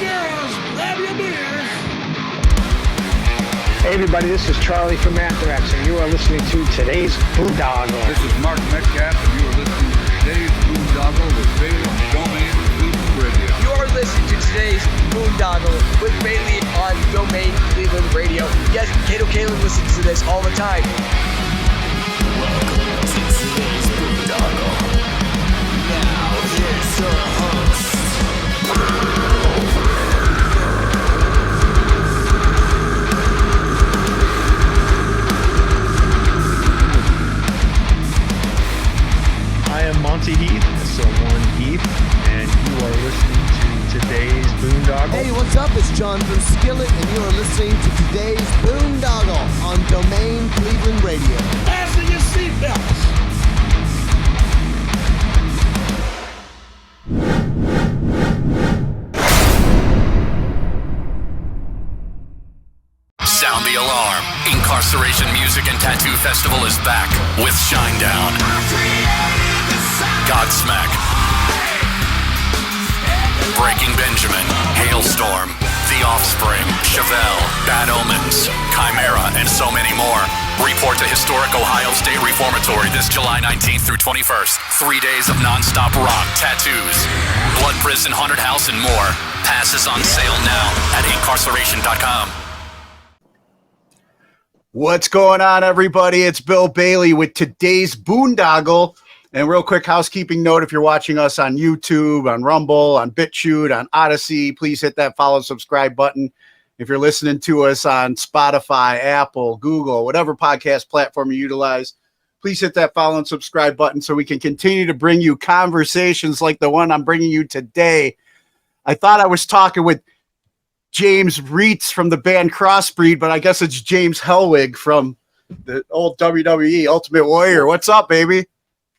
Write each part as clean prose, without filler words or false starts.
girls, grab your beers. Hey everybody, this is Charlie from Anthrax, and you are listening to today's Boondoggle. This is Mark Metcalf, and you are listening to today's Boondoggle with Bailey on Domain Cleveland Radio. You are listening to today's Boondoggle with Bailey on Domain Cleveland Radio. Yes, Kato Kalin listens to this all the time. Welcome to today's Boondoggle. Now here's your host. I am Monty Heath, so1 Heath, and you are listening to today's Boondoggle. Hey, what's up? It's John from Skillet, and you are listening to today's Boondoggle on Domain Cleveland Radio. Fasten your seatbelts. Sound the alarm. Inkcarceration Music and Tattoo Festival is back with Shinedown, Godsmack, Breaking Benjamin, Hailstorm, The Offspring, Chevelle, Bad Omens, Chimera, and so many more. Report to historic Ohio State Reformatory this July 19th through 21st. 3 days of non-stop rock, tattoos, blood prison, haunted house, and more. Passes on sale now at inkcarceration.com. What's going on, everybody? It's Bill Bailey with today's Boondoggle. And real quick housekeeping note, if you're watching us on YouTube, on Rumble, on BitChute, on Odyssey, please hit that follow and subscribe button. If you're listening to us on Spotify, Apple, Google, whatever podcast platform you utilize, please hit that follow and subscribe button so we can continue to bring you conversations like the one I'm bringing you today. I thought I was talking with James Rietz from the band Crossbreed, but I guess it's James Hellwig from the old WWE Ultimate Warrior. What's up, baby?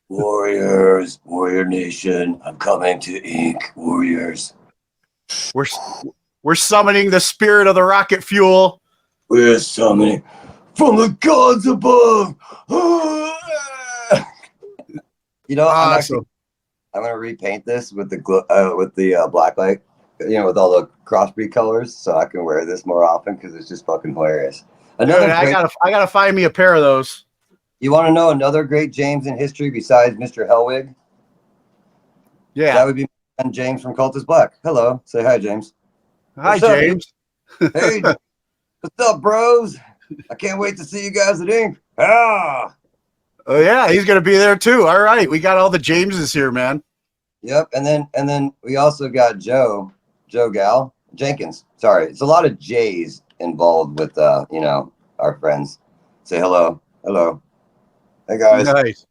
Warriors, Warrior Nation, I'm coming to Ink, Warriors. We're summoning the spirit of the rocket fuel. We're summoning from the gods above. You know, awesome. I'm gonna repaint this with the black light, you know, with all the Crossbreed colors, so I can wear this more often because it's just fucking hilarious. I gotta find me a pair of those. You want to know another great James in history besides Mr. Hellwig? Yeah, that would be my friend James from Cultus Black. Hello, say hi, James. Hi, James. Hey, what's up, bros? I can't wait to see you guys at Ink. Ah. Oh yeah, he's gonna be there too. All right, we got all the Jameses here, man. Yep, and then we also got Joe Jenkins. Sorry, it's a lot of J's involved with you know, our friends. Say hello. Hey guys. Nice.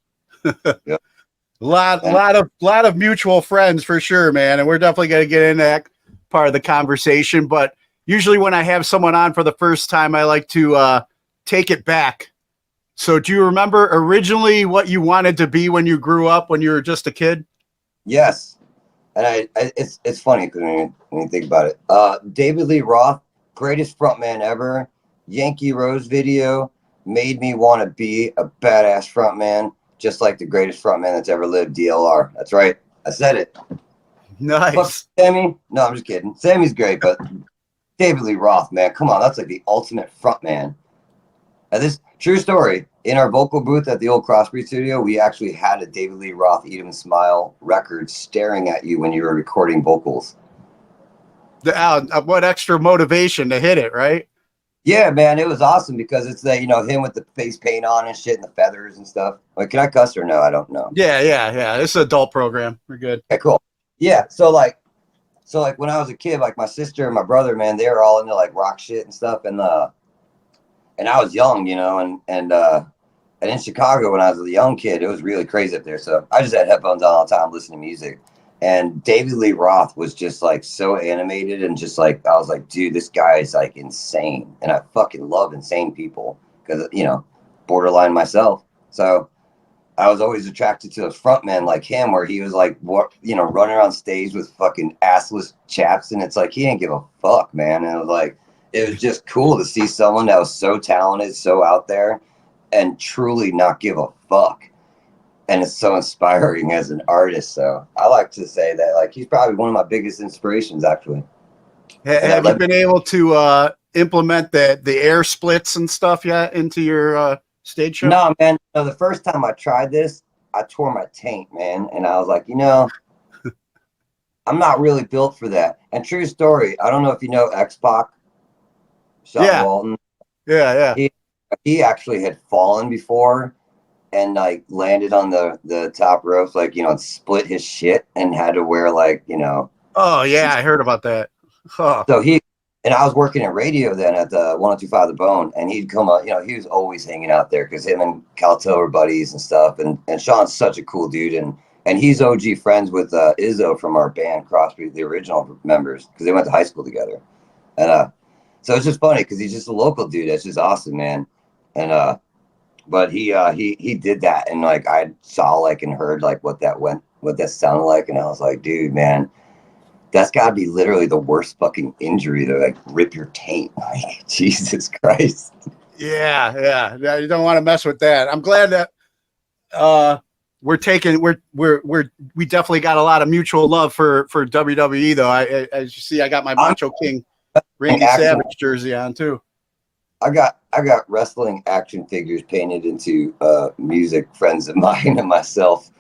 Yep. lot of mutual friends for sure, man. And we're definitely gonna get into that part of the conversation. But usually when I have someone on for the first time, I like to take it back. So do you remember originally what you wanted to be when you grew up, when you were just a kid? Yes. And it's funny when you think about it. David Lee Roth, greatest frontman ever. Yankee Rose video made me want to be a badass frontman, just like the greatest frontman that's ever lived, DLR. That's right. I said it. Nice. Fuck Sammy. No, I'm just kidding. Sammy's great, but David Lee Roth, man, come on. That's like the ultimate frontman. And this true story, in our vocal booth at the old Crossbreed studio, we actually had a David Lee Roth Eat 'em Smile record staring at you when you were recording vocals. What extra motivation to hit it, right? Yeah, man, it was awesome because it's the, you know, him with the face paint on and shit and the feathers and stuff. Like, can I cuss or no? I don't know. Yeah. It's an adult program. We're good. Okay, cool. Yeah, so like when I was a kid, like my sister and my brother, man, they were all into like rock shit and stuff, and I was young, you know, and in Chicago when I was a young kid, it was really crazy up there. So I just had headphones on all the time, listening to music. And David Lee Roth was just like so animated and just like, I was like, dude, this guy is like insane. And I fucking love insane people because, you know, borderline myself. So I was always attracted to a frontman like him, where he was like, what, you know, running around stage with fucking assless chaps. And it's like, he didn't give a fuck, man. And it was just cool to see someone that was so talented, so out there, and truly not give a fuck. And it's so inspiring as an artist. So I like to say that, like, he's probably one of my biggest inspirations, actually. Have you been able to implement the air splits and stuff yet into your stage show? No, man. No, the first time I tried this, I tore my taint, man. And I was like, I'm not really built for that. And true story, I don't know if you know X-Pac, Sean Walton. Yeah. He actually had fallen before and like landed on the top ropes, like, and split his shit and had to wear like, Oh yeah, I heard about that. Huh. So and I was working at radio then at the 1025 The Bone, and he'd come up, he was always hanging out there because him and Calto were buddies and stuff. And Sean's such a cool dude. And he's OG friends with Izzo from our band, Crossbreed, the original members, because they went to high school together. And so it's just funny because he's just a local dude. That's just awesome, man. And but he did that, and like I saw like and heard like what that sounded like, and I was like, dude, man, that's got to be literally the worst fucking injury to like rip your taint. Like, Jesus Christ. Yeah. You don't want to mess with that. I'm glad that we definitely got a lot of mutual love for WWE though. As you see, I got my Macho King Randy Savage jersey on too. I got wrestling action figures painted into music friends of mine and myself.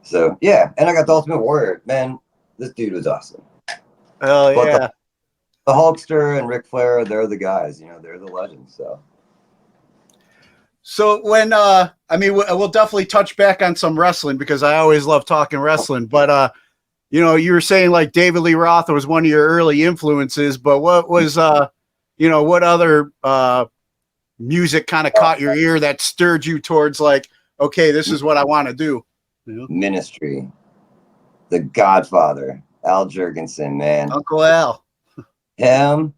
So yeah, and I got the Ultimate Warrior. Man, this dude was awesome. Oh yeah. The Hulkster and Ric Flair, they're the guys, they're the legends. So when we'll definitely touch back on some wrestling because I always love talking wrestling. But you were saying like David Lee Roth was one of your early influences, but what was what other music kind of caught your ear that stirred you towards like, okay, this is what I want to do? Ministry, The Godfather, Al Jurgensen, man. Uncle Al. Him,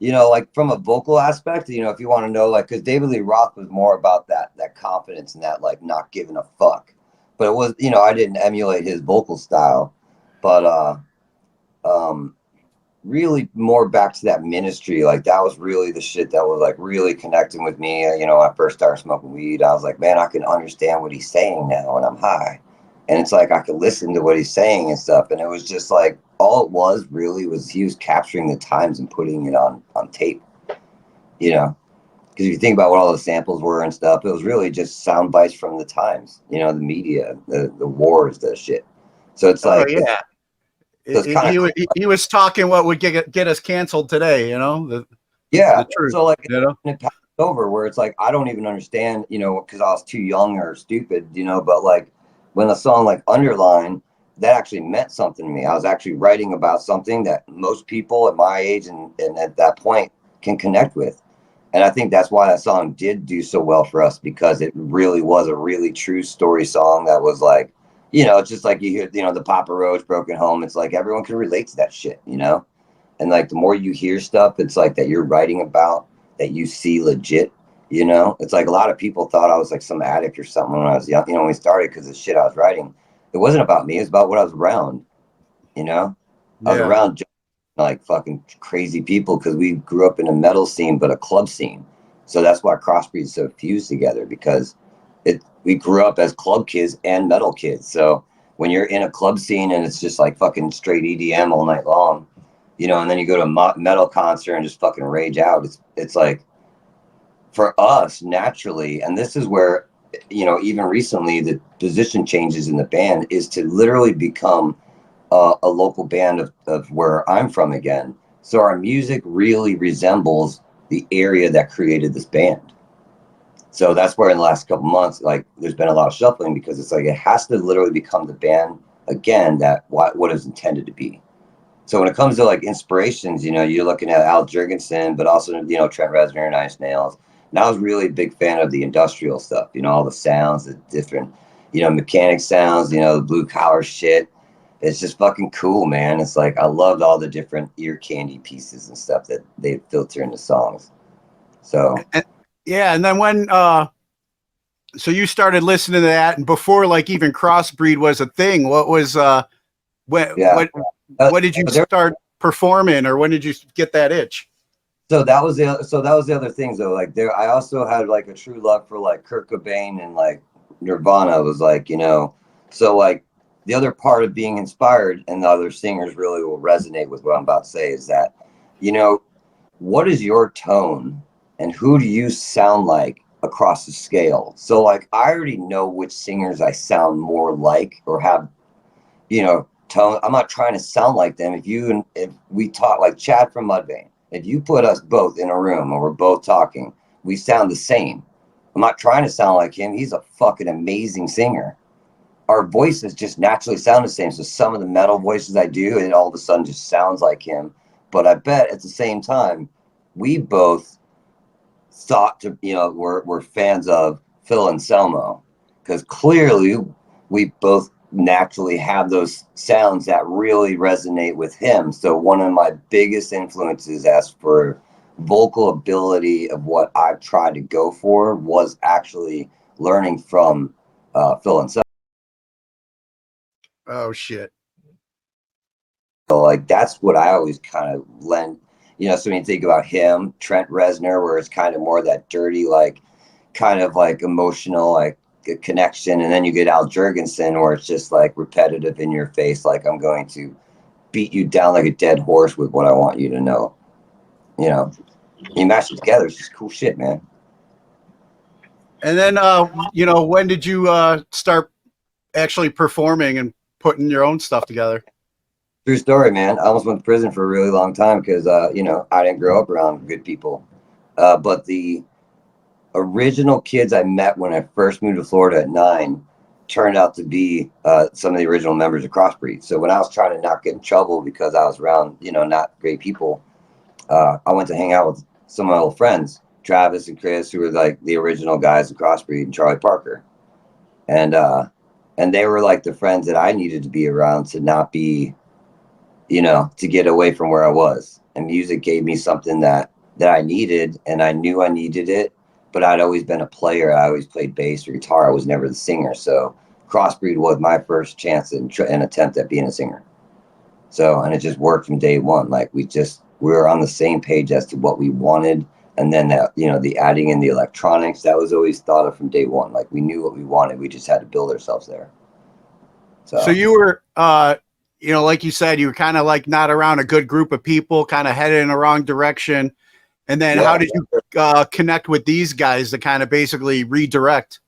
like from a vocal aspect, if you want to know, like, because David Lee Roth was more about that confidence and that like not giving a fuck. But it was, I didn't emulate his vocal style, but really more back to that ministry. Like that was really the shit that was like really connecting with me. When I first started smoking weed, I was like, man, I can understand what he's saying now when I'm high. And it's like, I could listen to what he's saying and stuff. And it was just like, all it was really was he was capturing the times and putting it on tape, because if you think about what all the samples were and stuff, it was really just sound bites from the times, the media, the wars, the shit. So it's like, yeah. He was talking what would get us canceled today, the truth, so like it passed over where it's like I don't even understand, because I was too young or stupid, but like when the song like Underline, that actually meant something to me. I was actually writing about something that most people at my age and at that point can connect with. And I think that's why that song did do so well for us, because it really was a really true story song that was like, it's just like you hear, the Papa Roach, Broken Home. It's like everyone can relate to that shit, And like the more you hear stuff, it's like that you're writing about, that you see legit, It's like a lot of people thought I was like some addict or something when I was young, when we started, because the shit I was writing. It wasn't about me. It was about what I was around, I was around like fucking crazy people because we grew up in a metal scene, but a club scene. So that's why Crossbreed is so fused together, because we grew up as club kids and metal kids. So when you're in a club scene and it's just like fucking straight EDM all night long, and then you go to a metal concert and just fucking rage out. It's like, for us naturally, and this is where, even recently the position changes in the band is to literally become a local band of where I'm from again. So our music really resembles the area that created this band. So that's where in the last couple months, like there's been a lot of shuffling, because it's like, it has to literally become the band again, that what is intended to be. So when it comes to like inspirations, you're looking at Al Jurgensen, but also, Trent Reznor, Nine Inch Nails. And I was really a big fan of the industrial stuff, all the sounds, the different, mechanic sounds, the blue collar shit. It's just fucking cool, man. It's like, I loved all the different ear candy pieces and stuff that they filter into songs. So. And then when, so you started listening to that, and before like even Crossbreed was a thing, what was, what did you start performing, or when did you get that itch? So that was the other things though. Like I also had like a true love for like Kurt Cobain and like Nirvana was like, so like the other part of being inspired, and the other singers really will resonate with what I'm about to say, is that you know, what is your tone and who do you sound like across the scale? So like, I already know which singers I sound more like or have, you know, tone. I'm not trying to sound like them. If we talk like Chad from Mudvayne, if you put us both in a room and we're both talking, we sound the same. I'm not trying to sound like him. He's a fucking amazing singer. Our voices just naturally sound the same. So some of the metal voices I do, it all of a sudden just sounds like him. But I bet at the same time, we both thought to, you know, we're fans of Phil Anselmo, because clearly we both naturally have those sounds that really resonate with him. So one of my biggest influences as for vocal ability of what I've tried to go for was actually learning from Phil Anselmo. Oh shit. So like that's what I always kind of lend, you know. So when you think about him, Trent Reznor, where it's kind of more that dirty, like kind of like emotional, like a connection, and then you get Al Jurgensen, where it's just like repetitive in your face, like I'm going to beat you down like a dead horse with what I want you to know. You know, you mash it together, it's just cool shit, man. And then, you know, when did you start actually performing and putting your own stuff together? True story, man. I almost went to prison for a really long time because, you know, I didn't grow up around good people. But the original kids I met when I first moved to Florida at 9 turned out to be some of the original members of Crossbreed. So when I was trying to not get in trouble because I was around, you know, not great people, I went to hang out with some of my old friends, Travis and Chris, who were like the original guys of Crossbreed, and Charlie Parker. And they were like the friends that I needed to be around to not be, you know, to get away from where I was. And music gave me something that I needed, and I knew I needed it, but I'd always been a player. I always played bass or guitar. I was never the singer. So Crossbreed was my first chance and attempt at being a singer. So, and it just worked from day one. Like we were on the same page as to what we wanted. And then that, you know, the adding in the electronics, that was always thought of from day one. Like we knew what we wanted. We just had to build ourselves there. So you were, you know, like you said, you were kind of like not around a good group of people, kind of headed in the wrong direction. And then how did you connect with these guys to kind of basically redirect?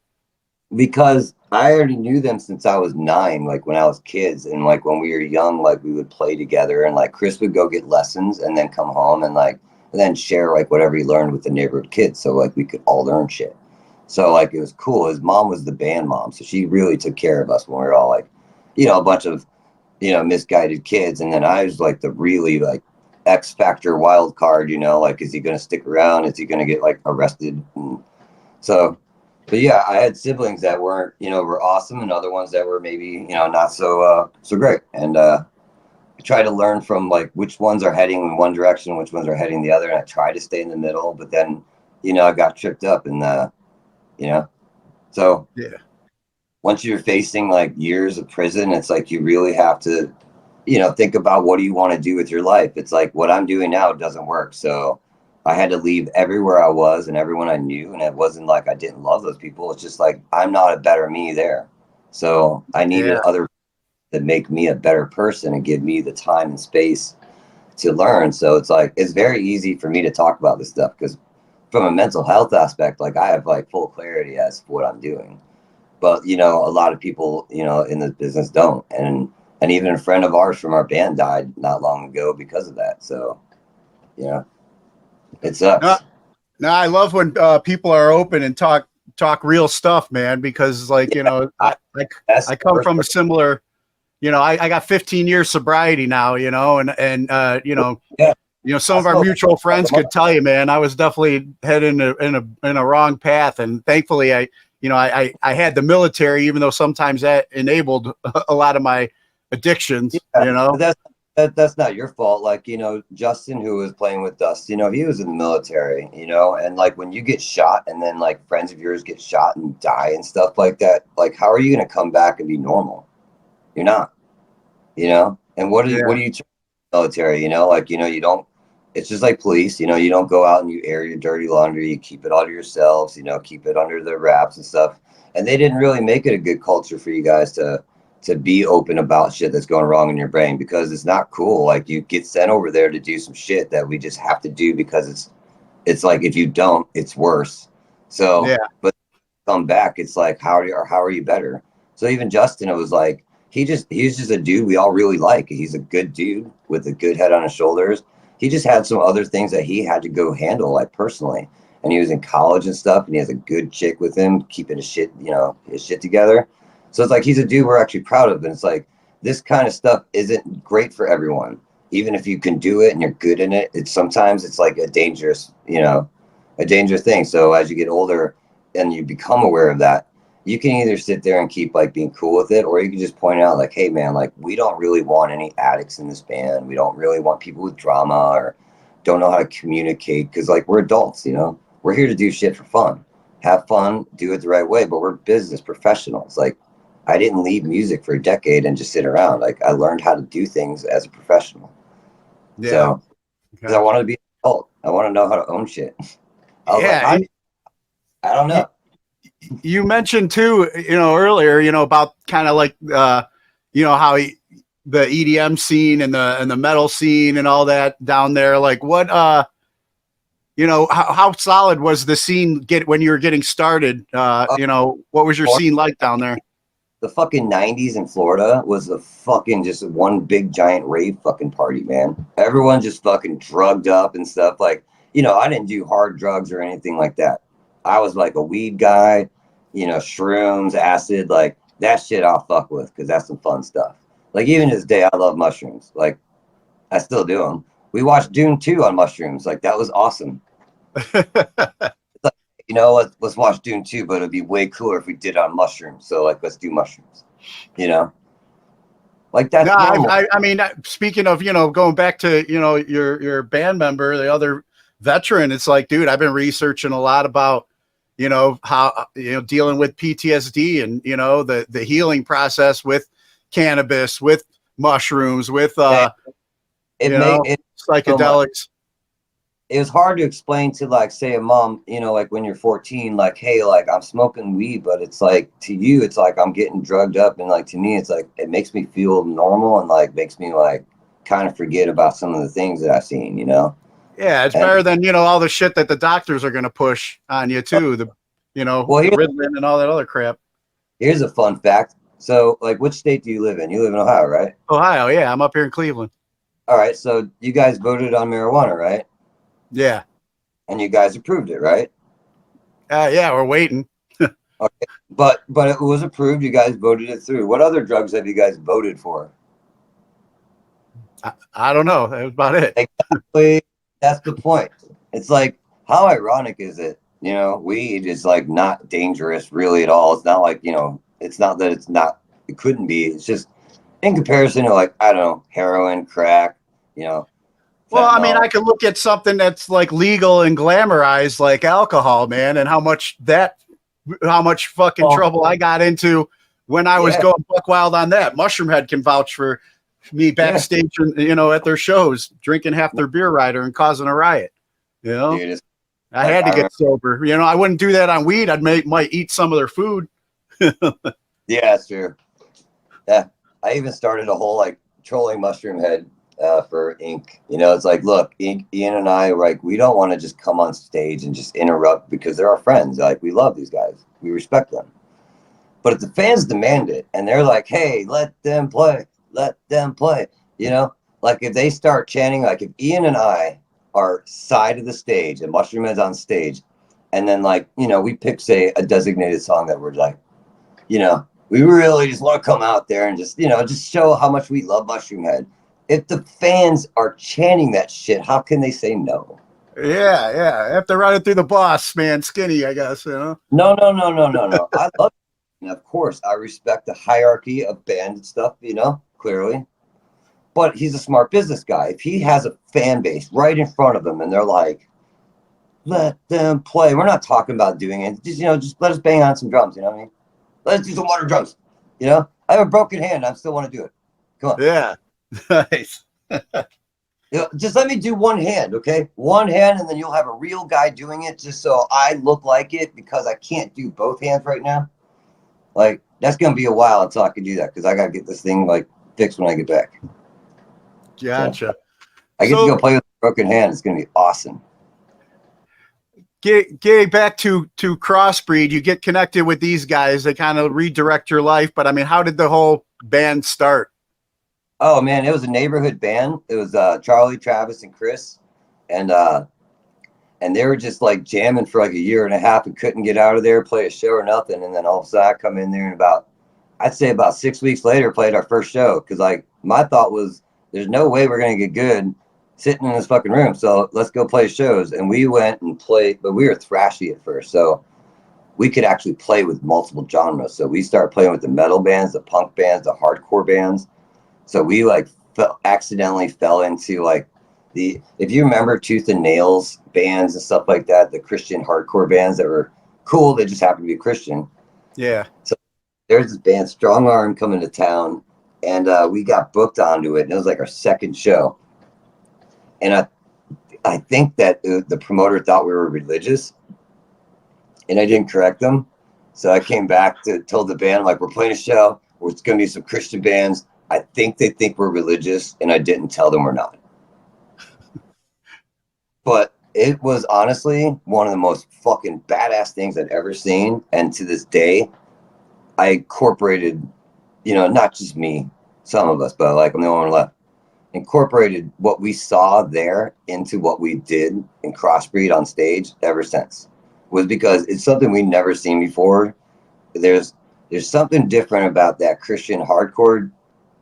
Because I already knew them since I was 9, like when I was kids. And like when we were young, like we would play together, and like Chris would go get lessons and then come home and like, and then share like whatever he learned with the neighborhood kids. So like we could all learn shit. So like it was cool. His mom was the band mom. So she really took care of us when we were all like, you know, a bunch of, you know, misguided kids. And then I was like the really like X Factor wild card, you know, like, is he going to stick around? Is he going to get like arrested? And so, but yeah, I had siblings that weren't, you know, were awesome, and other ones that were maybe, you know, not so great. And I try to learn from like which ones are heading in one direction, which ones are heading the other. And I try to stay in the middle, but then, you know, I got tripped up and, you know, so yeah. Once you're facing like years of prison, it's like you really have to, you know, think about what do you want to do with your life. It's like what I'm doing now doesn't work. So I had to leave everywhere I was and everyone I knew. And it wasn't like I didn't love those people. It's just like I'm not a better me there. So I needed other that make me a better person and give me the time and space to learn. So it's like it's very easy for me to talk about this stuff because from a mental health aspect, like I have like full clarity as to what I'm doing. But, you know, a lot of people, you know, in the business don't. And even a friend of ours from our band died not long ago because of that. So, you know, it sucks. No, I love when people are open and talk real stuff, man, because like, you know, I come from a similar, you know, I got 15 years sobriety now, you know, and you know, you know, some of our mutual friends could tell you, man, I was definitely heading in a wrong path. And thankfully I had the military, even though sometimes that enabled a lot of my addictions, you know. That's not your fault. Like, you know, Justin, who was playing with us, you know, he was in the military, you know, and like when you get shot and then like friends of yours get shot and die and stuff like that, like how are you going to come back and be normal? You're not, you know. And what do you military, you know, like, you know, you don't, it's just like police, you know, you don't go out and you air your dirty laundry, you keep it all to yourselves, you know, keep it under the wraps and stuff. And they didn't really make it a good culture for you guys to to be open about shit that's going wrong in your brain, because it's not cool. Like, you get sent over there to do some shit that we just have to do because it's like, if you don't, it's worse. So, yeah. But come back, it's like, how are you better? So even Justin, it was like, he's just a dude we all really like. He's a good dude with a good head on his shoulders. He just had some other things that he had to go handle, like personally. And he was in college and stuff, and he has a good chick with him, keeping his shit together. So it's like, he's a dude we're actually proud of. And it's like, this kind of stuff isn't great for everyone. Even if you can do it and you're good in it, sometimes it's like a dangerous thing. So as you get older and you become aware of that, you can either sit there and keep like being cool with it, or you can just point out like, hey man, like, we don't really want any addicts in this band. We don't really want people with drama or don't know how to communicate, because like, we're adults, we're here to do shit for fun, have fun, do it the right way, but we're business professionals. Like, I didn't leave music for a decade and just sit around. Like, I learned how to do things as a professional. Yeah. So, because I wanted to be an adult. I want to know how to own shit. I don't know. You mentioned too, earlier, about kind of like, how the EDM scene and the metal scene and all that down there. Like, what, how solid was the scene when you were getting started? What was your scene like down there? The fucking 90s in Florida was a fucking just one big giant rave fucking party, man. Everyone just fucking drugged up and stuff. Like, I didn't do hard drugs or anything like that. I was like a weed guy, shrooms, acid, like that shit I'll fuck with, because that's some fun stuff. Like, even to this day, I love mushrooms. Like, I still do them. We watched Dune 2 on mushrooms. Like, that was awesome. Let's watch Dune 2, but it'd be way cooler if we did it on mushrooms. So like, let's do mushrooms, like that. No, I mean, speaking of, going back to, your band member, the other veteran, it's like, dude, I've been researching a lot about, how, dealing with PTSD and, the healing process with cannabis, with mushrooms, with, psychedelics. It was hard to explain to, like, say a mom, like when you're 14, like, hey, like, I'm smoking weed, but it's like, to you, it's like I'm getting drugged up. And like, to me, it's like, it makes me feel normal and like makes me like kind of forget about some of the things that I've seen, Yeah, it's better than, all the shit that the doctors are going to push on you too. The Ritalin and all that other crap. Here's a fun fact. So like, which state do you live in? You live in Ohio, right? Ohio. Yeah. I'm up here in Cleveland. All right. So you guys voted on marijuana, right? Yeah. And you guys approved it, right? Yeah, we're waiting. Okay. But it was approved. You guys voted it through. What other drugs have you guys voted for? I don't know. That was about it. Exactly. That's the point. It's like, how ironic is it? Weed is like not dangerous really at all. It's not like, it's not that it couldn't be. It's just in comparison to, like, I don't know, heroin, crack, Well, I mean, I could look at something that's like legal and glamorized, like alcohol, man, and how much fucking trouble I got into when I was going buck wild on that. Mushroomhead can vouch for me backstage, at their shows, drinking half their beer rider and causing a riot. Dude, I had to get sober. I wouldn't do that on weed. Might eat some of their food. Yeah, sure. Yeah, I even started a whole like trolling Mushroomhead for Ink. It's like, look, Ian and I, like, we don't want to just come on stage and just interrupt, because they're our friends. Like, we love these guys, we respect them. But if the fans demand it and they're like, hey, let them play, like if they start chanting, like if Ian and I are side of the stage and Mushroomhead's on stage, and then like, we pick, say, a designated song that we're like, we really just want to come out there and just, just show how much we love Mushroomhead. If the fans are chanting that shit, how can they say no? Yeah. I have to run it through the boss, man. Skinny, I guess, No. I love it. And of course, I respect the hierarchy of band stuff, clearly. But he's a smart business guy. If he has a fan base right in front of him and they're like, let them play. We're not talking about doing it. Just let us bang on some drums, you know what I mean? Let's do some water drums. I have a broken hand. I still want to do it. Come on. Yeah. Nice. Just let me do one hand, okay? One hand, and then you'll have a real guy doing it, just so I look like it, because I can't do both hands right now. Like, that's gonna be a while until I can do that because I gotta get this thing like fixed when I get back. Gotcha. So, I get to go play with a broken hand. It's gonna be awesome. Getting back to Crossbreed, you get connected with these guys. They kind of redirect your life. But I mean, how did the whole band start? Oh man, it was a neighborhood band. It was Charlie, Travis, and Chris, and they were just like jamming for like a year and a half and couldn't get out of there, play a show or nothing. And then all of a sudden I come in there and I'd say about 6 weeks later, played our first show. Cause like my thought was there's no way we're going to get good sitting in this fucking room. So let's go play shows. And we went and played, but we were thrashy at first. So we could actually play with multiple genres. So we started playing with the metal bands, the punk bands, the hardcore bands. So we like accidentally fell into like if you remember Tooth and Nails bands and stuff like that, the Christian hardcore bands that were cool, they just happened to be Christian. Yeah. So there's this band, Strong Arm, coming to town, and we got booked onto it, and it was like our second show. And I think that the promoter thought we were religious, and I didn't correct them. So I came back told the band, like, we're playing a show where it's going to be some Christian bands. I think they think we're religious, and I didn't tell them we're not. But it was honestly one of the most fucking badass things I'd ever seen. And to this day, I incorporated, not just me, some of us, but like I'm the only one left, incorporated what we saw there into what we did in Crossbreed on stage ever since. Was because it's something we'd never seen before. There's something different about that Christian hardcore,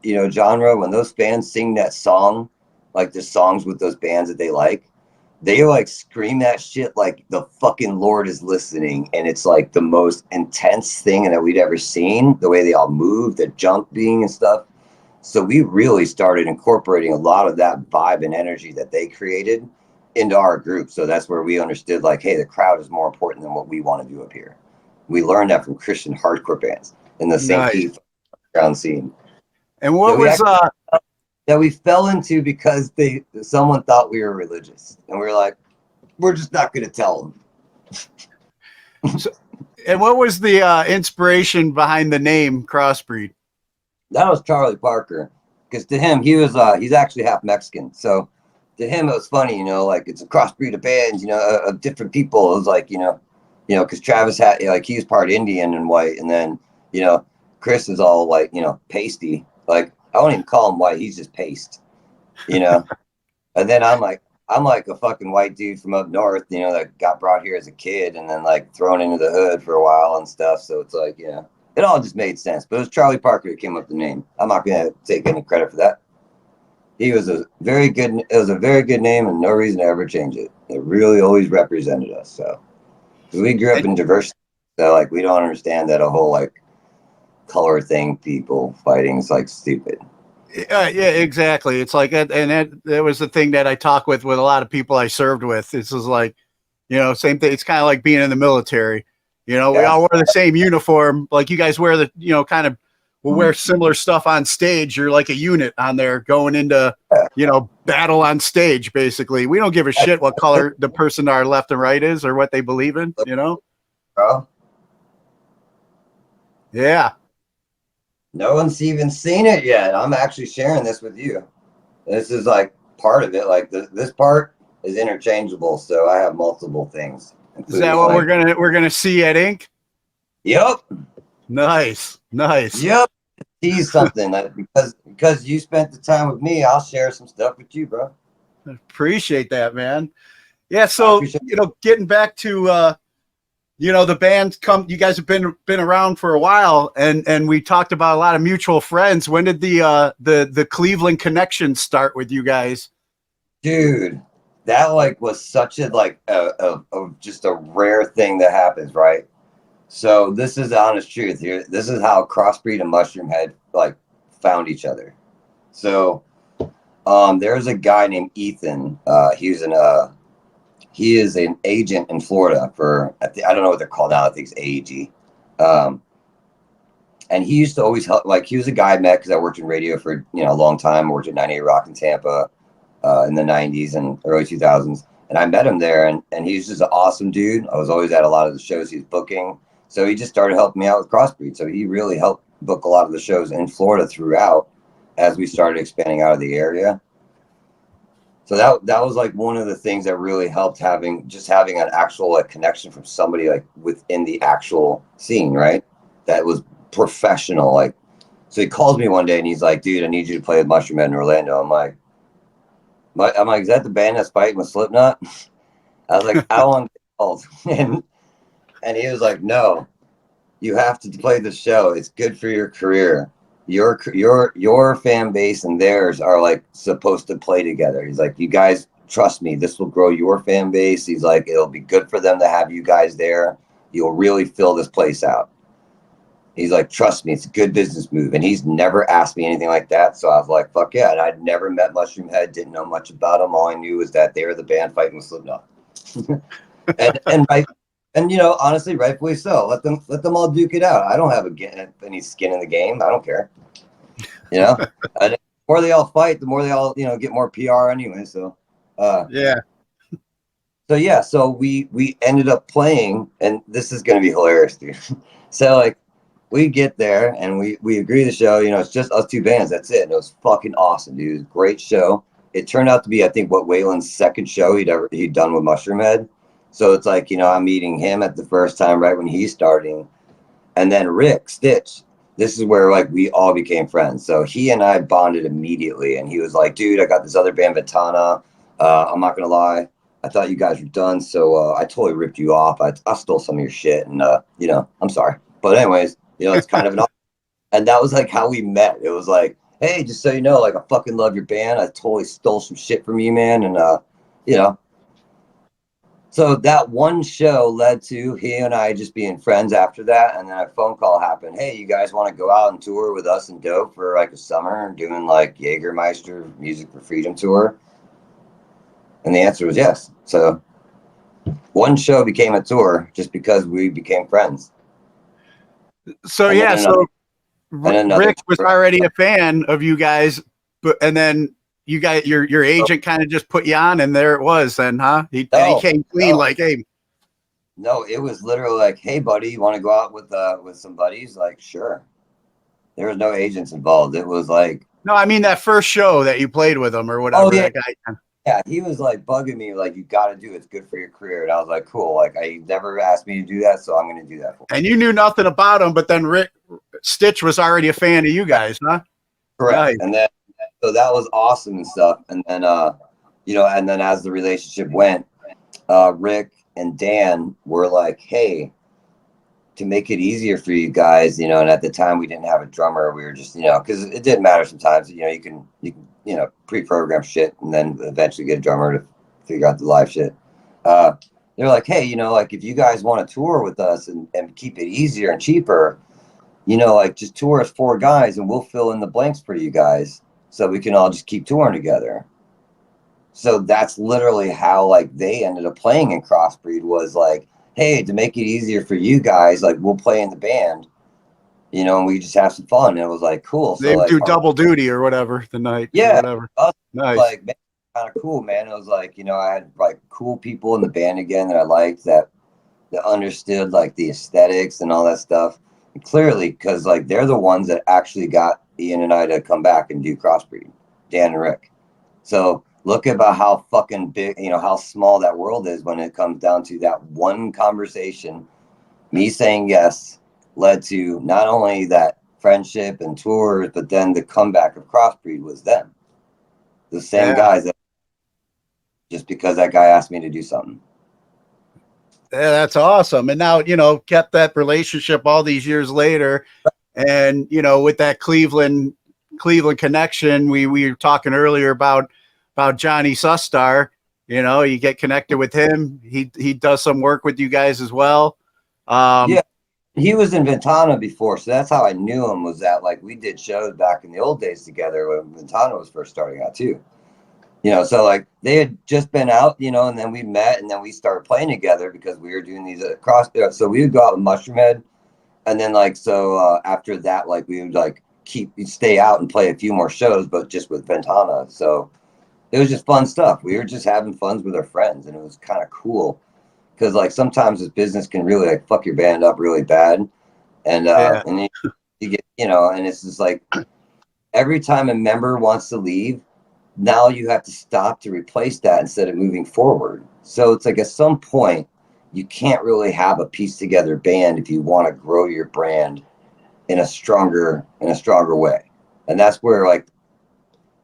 genre. When those bands sing that song, like the songs with those bands that they like scream that shit like the fucking Lord is listening. And it's like the most intense thing that we'd ever seen, the way they all move, the jumping and stuff. So we really started incorporating a lot of that vibe and energy that they created into our group. So that's where we understood like, hey, the crowd is more important than what we want to do up here. We learned that from Christian hardcore bands in the St. Pete ground scene. And what that we fell into because someone thought we were religious, and we were like, we're just not going to tell them. And what was the inspiration behind the name Crossbreed? That was Charlie Parker, because to him, he's actually half Mexican. So to him, it was funny, like it's a crossbreed of bands, of different people. It was like, because Travis had like he was part Indian and white, and then Chris is all like pasty. Like I won't even call him white; he's just paste, And then I'm like a fucking white dude from up north, that got brought here as a kid and then like thrown into the hood for a while and stuff. So it's like, it all just made sense. But it was Charlie Parker who came up with the name. I'm not gonna take any credit for that. It was a very good name and no reason to ever change it. It really always represented us. So we grew up in diversity, so like we don't understand that a whole like color thing, people fighting is like stupid. Yeah, exactly. It's like, and that was the thing that I talk with a lot of people I served with. This is like, same thing. It's kind of like being in the military. We all wear the same uniform. Like you guys wear the, kind of will wear similar stuff on stage. You're like a unit on there going into, battle on stage. Basically, we don't give a shit what color the person to our left and right is or what they believe in. Bro. Yeah. No one's even seen it yet. I'm actually sharing this with you. This is like part of it. Like this part is interchangeable, so I have multiple things. Is that what we're gonna see at Ink? Yep. Nice. Yep. Tease something because you spent the time with me. I'll share some stuff with you, bro. Appreciate that, man. Yeah. So getting back to the band you guys have been around for a while, and we talked about a lot of mutual friends. When did the Cleveland connection start with you guys? Dude, that like was such a just a rare thing that happens, right? So this is the honest truth here. This is how Crossbreed and Mushroomhead like found each other. So there's a guy named Ethan. He is an agent in Florida for, I don't know what they're called now. I think it's AEG. And he used to always help, like he was a guy I met because I worked in radio for, a long time. I worked at 98 Rock in Tampa in the 90s and early 2000s. And I met him there and he's just an awesome dude. I was always at a lot of the shows he was booking. So he just started helping me out with Crossbreed. So he really helped book a lot of the shows in Florida throughout as we started expanding out of the area. So that was like one of the things that really helped, having an actual like connection from somebody like within the actual scene, right? That was professional. Like, so he calls me one day and he's like, dude, I need you to play with Mushroomhead in Orlando. I'm like, is that the band that's fighting with Slipknot? I was like, I don't want to get called. And he was like, no, you have to play the show. It's good for your career. Your fan base and theirs are like supposed to play together. He's like, you guys trust me, this will grow your fan base. He's like, it'll be good for them to have you guys there. You'll really fill this place out. He's like, trust me, it's a good business move. And he's never asked me anything like that. So I was like, fuck yeah. And I'd never met Mushroomhead, didn't know much about them. All I knew was that they were the band fighting with Slipknot. And you know, honestly, rightfully so. Let them all duke it out. I don't have any skin in the game. I don't care. You know, and the more they all fight, the more they all, you know, get more PR anyway. So, yeah. So we ended up playing, and this is gonna be hilarious, dude. So like, we get there and we agree to the show. You know, it's just us two bands. That's it. And it was fucking awesome, dude. It was a great show. It turned out to be, I think, what Waylon's second show he'd done with Mushroomhead. So it's like, you know, I'm meeting him at the first time right when he's starting. And then Rick Stitch, this is where like we all became friends. So he and I bonded immediately. And he was like, dude, I got this other band, Ventana. I'm not going to lie. I thought you guys were done. So I totally ripped you off. I stole some of your shit. And, you know, I'm sorry. But anyways, you know, it's kind of and that was like how we met. It was like, hey, just so you know, like I fucking love your band. I totally stole some shit from you, man. And, you know. So that one show led to he and I just being friends after that. And then a phone call happened. Hey, you guys want to go out and tour with us and Dope for like a summer, doing like Jägermeister Music for Freedom tour? And the answer was yes. So one show became a tour just because we became friends. So Rick was already a fan of you guys, and then you guys, your agent kind of just put you on, and there it was then, huh? He came clean, like, hey. No, it was literally like, hey, buddy, you want to go out with some buddies? Like, sure. There was no agents involved. It was like, no, I mean that first show that you played with him or whatever. Oh, yeah. That guy. Yeah, he was like bugging me, like, you got to do it. It's good for your career. And I was like, cool. Like, I never asked me to do that, so I'm going to do that for you. And you knew nothing about him, but then Rick Stitch was already a fan of you guys, huh? Correct. Right. And then, so that was awesome and stuff. And then, you know, and then as the relationship went, Rick and Dan were like, hey, to make it easier for you guys, you know, and at the time we didn't have a drummer. We were just, you know, because it didn't matter sometimes, you know, you can, you know, pre-program shit and then eventually get a drummer to figure out the live shit. They're like, hey, you know, like if you guys want to tour with us and keep it easier and cheaper, you know, like just tour us 4 guys and we'll fill in the blanks for you guys so we can all just keep touring together. So that's literally how like they ended up playing in Crossbreed, was like, hey, to make it easier for you guys, like we'll play in the band, you know, and we just have some fun. And it was like, cool. So they like, do double duty or whatever the night. Yeah. Whatever. Nice. Like, kind of cool, man. It was like, you know, I had like cool people in the band again that I liked, that understood like the aesthetics and all that stuff. And clearly, because like they're the ones that actually got Ian and I to come back and do Crossbreed, Dan and Rick. So look about how fucking big, you know, how small that world is when it comes down to that one conversation. Me saying yes led to not only that friendship and tours, but then the comeback of Crossbreed was them. The same guys that, just because that guy asked me to do something. Yeah, that's awesome. And now, you know, kept that relationship all these years later. And, you know, with that Cleveland connection, we were talking earlier about Johnny Sustar. You know, you get connected with him. He does some work with you guys as well. Yeah, he was in Ventana before, so that's how I knew him, was that like we did shows back in the old days together when Ventana was first starting out too. You know, so like they had just been out, you know, and then we met and then we started playing together because we were doing these so we would go out with Mushroomhead, and then like after that, like we would like stay out and play a few more shows, but just with Ventana. So it was just fun stuff. We were just having fun with our friends, and it was kind of cool because like sometimes this business can really like fuck your band up really bad, and and you get, you know, and it's just like every time a member wants to leave, now you have to stop to replace that instead of moving forward. So it's like at some point you can't really have a piece together band if you want to grow your brand in a stronger way. And that's where like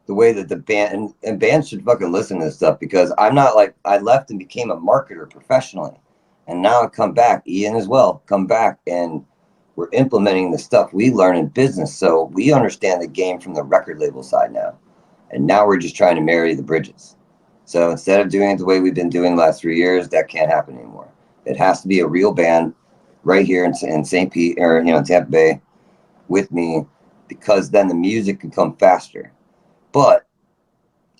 the way that the band and bands should fucking listen to this stuff, because I'm not like, I left and became a marketer professionally, and now I come back, Ian as well, come back, and we're implementing the stuff we learn in business. So we understand the game from the record label side now. And now we're just trying to marry the bridges. So instead of doing it the way we've been doing the last 3 years, that can't happen anymore. It has to be a real band right here in St. Pete, or, you know, Tampa Bay with me, because then the music can come faster. But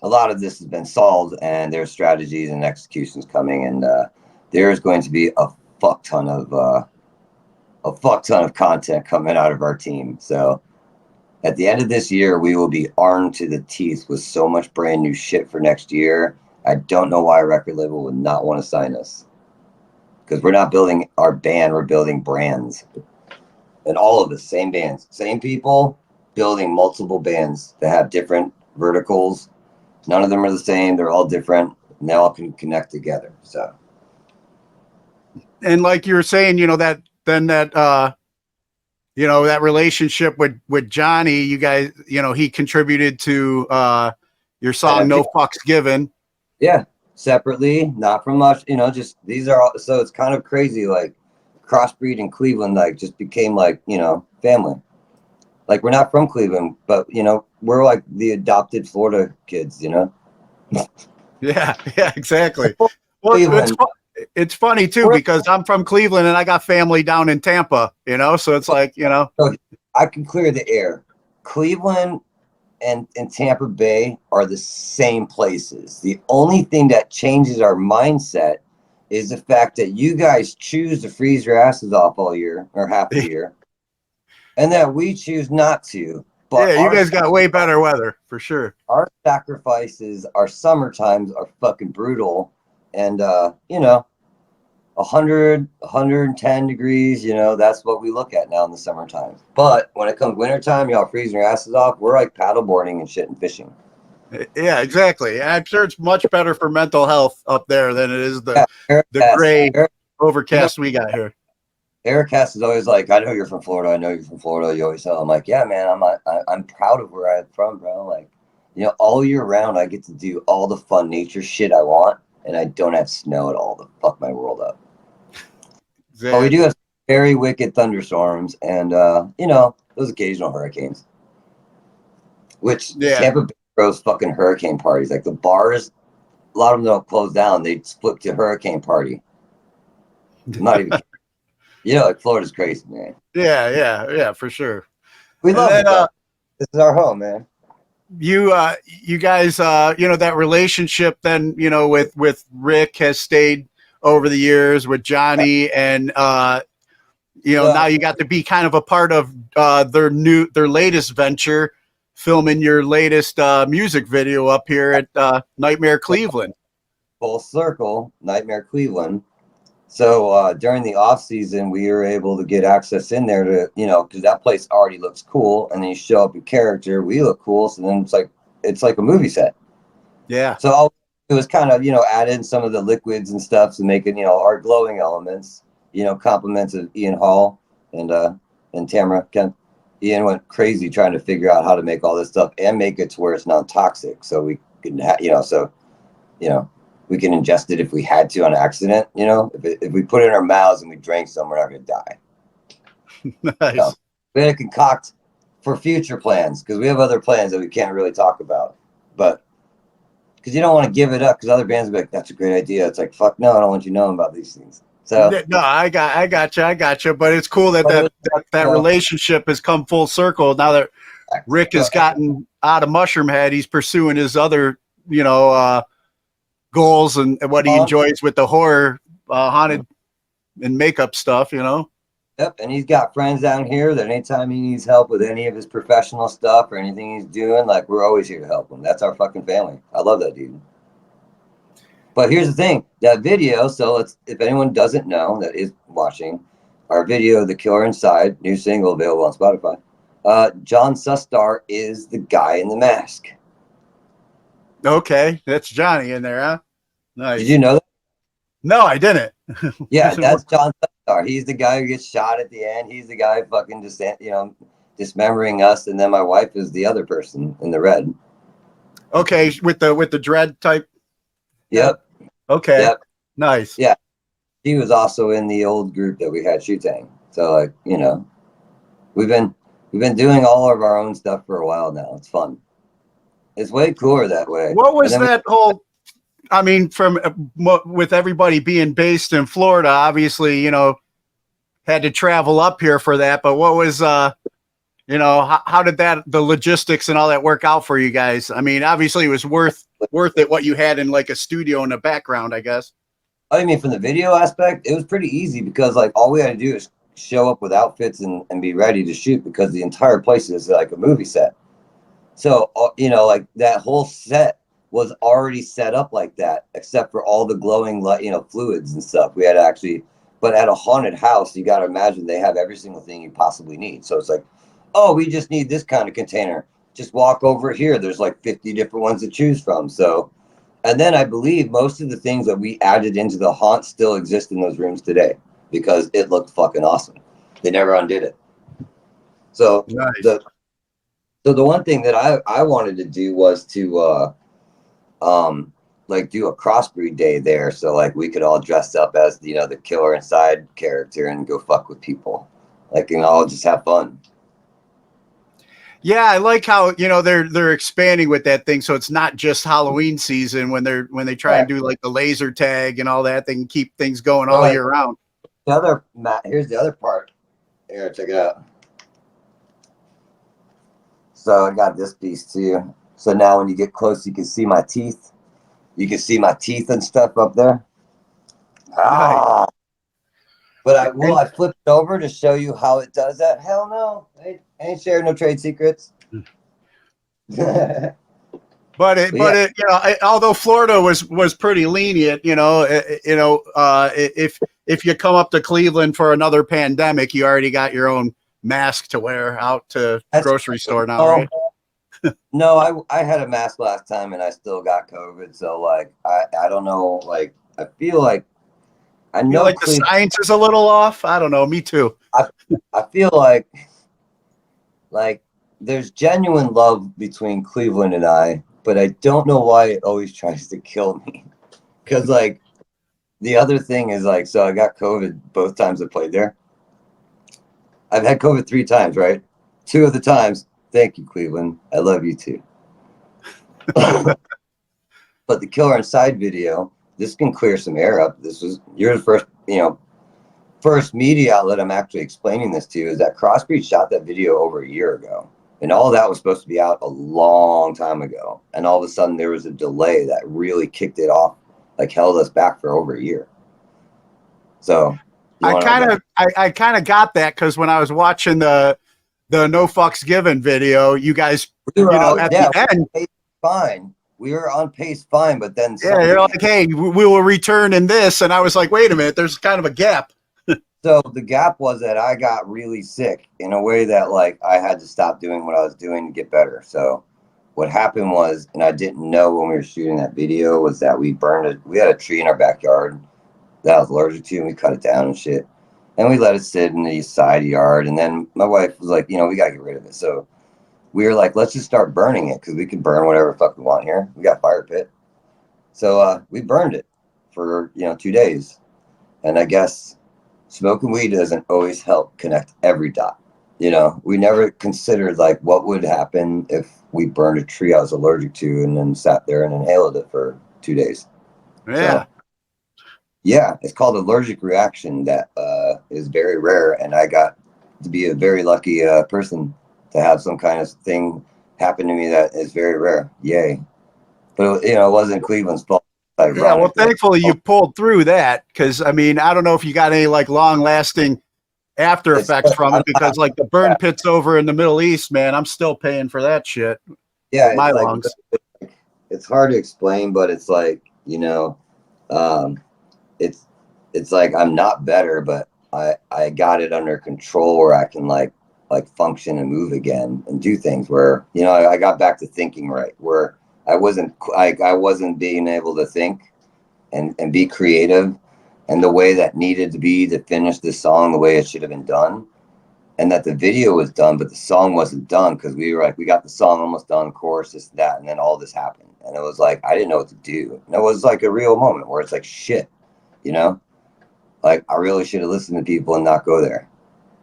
a lot of this has been solved, and there's strategies and executions coming, and there's going to be a fuck ton of content coming out of our team. So at the end of this year, we will be armed to the teeth with so much brand new shit for next year. I don't know why a record label would not want to sign us, because we're not building our band, we're building brands. And all of us, same bands, same people, building multiple bands that have different verticals. None of them are the same. They're all different, and they all can connect together. So, and like you were saying, you know, that you know, that relationship with Johnny, you guys, you know, he contributed to your song No Fucks Given. Yeah, separately, not from us, you know, just these are all, so it's kind of crazy, like Crossbreed in Cleveland, like just became like, you know, family. Like we're not from Cleveland, but you know, we're like the adopted Florida kids, you know? Yeah, exactly. Well, it's funny too, because I'm from Cleveland and I got family down in Tampa, you know, so it's like, you know, I can clear the air. Cleveland and Tampa Bay are the same places. The only thing that changes our mindset is the fact that you guys choose to freeze your asses off all year or half the year, and that we choose not to. But yeah, you guys got way better weather for sure. Our sacrifices, our summer times are fucking brutal. And, you know, 100, 110 degrees, you know, that's what we look at now in the summertime. But when it comes wintertime, y'all freezing your asses off, we're like paddleboarding and shit and fishing. Yeah, exactly. I'm sure it's much better for mental health up there than it is the gray overcast we got here. Eric Cass is always like, I know you're from Florida. I know you're from Florida. You always tell him, like, yeah, man, I'm proud of where I'm from, bro. Like, you know, all year round, I get to do all the fun nature shit I want, and I don't have snow at all to fuck my world up. Exactly. But we do have very wicked thunderstorms and, you know, those occasional hurricanes. Which Tampa Bay throws fucking hurricane parties. Like the bars, a lot of them don't close down. They flip to hurricane party. I'm not even kidding. You know, like Florida's crazy, man. Yeah, for sure. We love it. This is our home, man. You guys, you know, that relationship then, you know, with Rick has stayed over the years with Johnny, and you know, now you got to be kind of a part of their latest venture, filming your latest music video up here at Nightmare Cleveland. Full circle, Nightmare Cleveland. So during the off season, we were able to get access in there to, you know, because that place already looks cool, and then you show up in character, we look cool, so then it's like a movie set. Yeah. So it was kind of, you know, add in some of the liquids and stuff to make it, you know, our glowing elements, you know, compliments of Ian Hall and Tamara. Ian went crazy trying to figure out how to make all this stuff and make it to where it's non-toxic, so we can, we can ingest it if we had to on accident. You know, if we put it in our mouths and we drank some, we're not going to die. Nice. So we had to concoct for future plans, because we have other plans that we can't really talk about. But because you don't want to give it up, because other bands will be like, "That's a great idea." It's like, fuck no, I don't want you knowing about these things. So no, I got you. But it's cool that relationship has come full circle now that Rick has gotten out of Mushroomhead. He's pursuing his other, you know, goals and what he enjoys with the horror, haunted and makeup stuff, you know. Yep, and he's got friends down here that anytime he needs help with any of his professional stuff or anything he's doing, like, we're always here to help him. That's our fucking family. I love that dude. But here's the thing, that video, so if anyone doesn't know that is watching, our video, The Killer Inside, new single available on Spotify, John Sustar is the guy in the mask. Okay, that's Johnny in there, huh? Nice. Did you know that? No, I didn't. Yeah, that's John Sustar. He's the guy who gets shot at the end. He's the guy fucking just, dismembering us, and then my wife is the other person in the red. Okay, with the dread type. Yep. Okay. Yep. Nice. Yeah. He was also in the old group that we had, Shootang. So like, we've been doing all of our own stuff for a while now. It's fun. It's way cooler that way. What was that whole? I mean, from with everybody being based in Florida, obviously, had to travel up here for that. But what was, how did the logistics and all that work out for you guys? I mean, obviously, it was worth it what you had in like a studio in the background, I guess. I mean, from the video aspect, it was pretty easy because like all we had to do is show up with outfits and be ready to shoot because the entire place is like a movie set. So, like that whole set was already set up like that, except for all the glowing light, fluids and stuff. We had but at a haunted house, you got to imagine they have every single thing you possibly need. So it's like, oh, we just need this kind of container. Just walk over here. There's like 50 different ones to choose from. So, and then I believe most of the things that we added into the haunt still exist in those rooms today because it looked fucking awesome. They never undid it. So nice. The one thing that I wanted to do was to like do a Crossbreed day there, so like we could all dress up as the Killer Inside character and go fuck with people, like all just have fun. Yeah, I like how they're expanding with that thing, so it's not just Halloween season when they try and do like the laser tag and all that. They can keep things going all year round. Here's the other part. Here, check it out. So I got this piece too. So now when you get close, you can see my teeth. You can see my teeth and stuff up there. Ah. But I flip it over to show you how it does that? Hell no. I ain't sharing no trade secrets. But although Florida was pretty lenient, if you come up to Cleveland for another pandemic, you already got your own mask to wear out to grocery store now, right? No, I had a mask last time and I still got COVID. So like, I don't know. Like, I feel like I know like the science is a little off. I don't know. Me too. I feel like there's genuine love between Cleveland and I, but I don't know why it always tries to kill me. Because like the other thing is like, so I got COVID both times I played there. I've had COVID 3 times, right? 2 of the times, thank you, Cleveland. I love you too. But the Killer Inside video, this can clear some air up. You're the first media outlet I'm actually explaining this to, is that Crossbreed shot that video over a year ago. And all that was supposed to be out a long time ago. And all of a sudden there was a delay that really kicked it off, like held us back for over a year. So I kind of got that because when I was watching the No Fucks Given video, you guys, the end, fine. We were on pace fine, but then you're like, hey, we will return in this, and I was like, wait a minute, there's kind of a gap. So the gap was that I got really sick in a way that like I had to stop doing what I was doing to get better. So what happened was, and I didn't know when we were shooting that video, was that we had a tree in our backyard that I was allergic to, and we cut it down and shit. And we let it sit in the side yard. And then my wife was like, we got to get rid of it. So we were like, let's just start burning it because we can burn whatever fuck we want here. We got a fire pit. So we burned it for, 2 days. And I guess smoking weed doesn't always help connect every dot. We never considered like what would happen if we burned a tree I was allergic to and then sat there and inhaled it for 2 days. Yeah. So, yeah, it's called allergic reaction that is very rare. And I got to be a very lucky person to have some kind of thing happen to me that is very rare. Yay. But, it wasn't Cleveland's fault. Yeah, well, thankfully you pulled through that because, I mean, I don't know if you got any like long-lasting after effects from it because like the burn pits over in the Middle East, man, I'm still paying for that shit. Yeah, my lungs. It's hard to explain, but it's like, It's like I'm not better, but I got it under control where I can like function and move again and do things where, you know, I got back to thinking right, where I wasn't being able to think and be creative and the way that needed to be to finish this song the way it should have been done. And that the video was done, but the song wasn't done because we were like, we got the song almost done, chorus, this, that, and then all this happened. And it was like, I didn't know what to do. And it was like a real moment where it's like, shit, you know? Like, I really should have listened to people and not go there,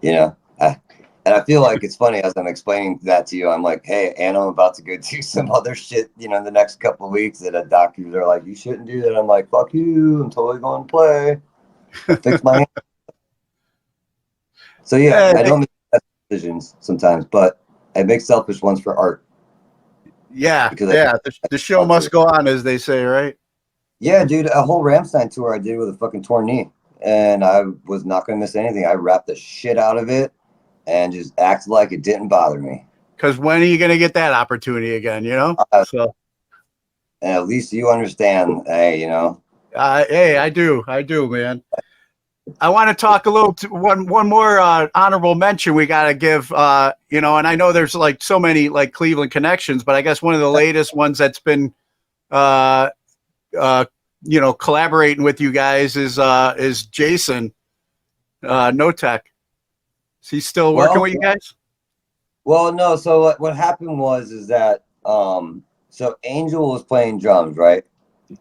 you know? And I feel like it's funny as I'm explaining that to you, I'm like, hey, and I'm about to go do some other shit, you know, in the next couple of weeks that a doctors are like, you shouldn't do that. I'm like, fuck you, I'm totally going to play. Fix my hand. So yeah, I don't make decisions sometimes, but I make selfish ones for art. Yeah, the show must go on, as they say, right? Yeah, dude, a whole Rammstein tour I did with a fucking torn knee, and I was not going to miss anything. I rapped the shit out of it and just acted like it didn't bother me. Because when are you going to get that opportunity again, you know? And at least you understand, hey, you know. Hey, I do, man. I want to talk a little one more honorable mention we got to give, you know, and I know there's like so many like Cleveland connections, but I guess one of the latest ones that's been, you know, collaborating with you guys is Jason No Tech. Is he still working with you guys? Well, no. So what happened is that so Angel was playing drums, right?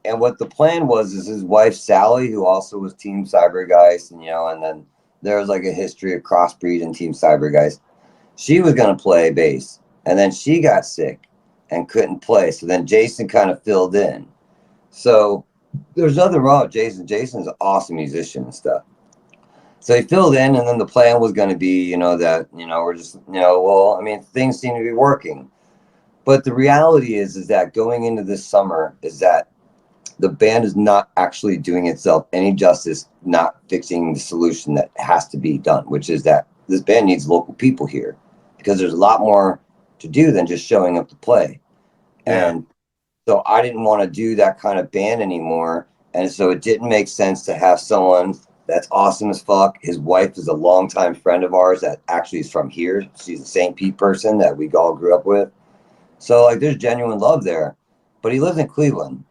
And what the plan was is his wife Sally, who also was Team Cybergeist, and you know, and then there was like a history of Crossbreed and Team Cybergeist. She was gonna play bass, and then she got sick and couldn't play. So then Jason kind of filled in. So there's nothing wrong with Jason. Jason's an awesome musician and stuff. So he filled in, and then the plan was going to be, you know, that, you know, we're just, you know, well, I mean, things seem to be working. But the reality is that going into this summer is that the band is not actually doing itself any justice, not fixing the solution that has to be done, which is that this band needs local people here because there's a lot more to do than just showing up to play. Yeah. And so I didn't want to do that kind of band anymore. And so it didn't make sense to have someone that's awesome as fuck. His wife is a longtime friend of ours that actually is from here. She's a St. Pete person that we all grew up with. So like there's genuine love there, but he lives in Cleveland.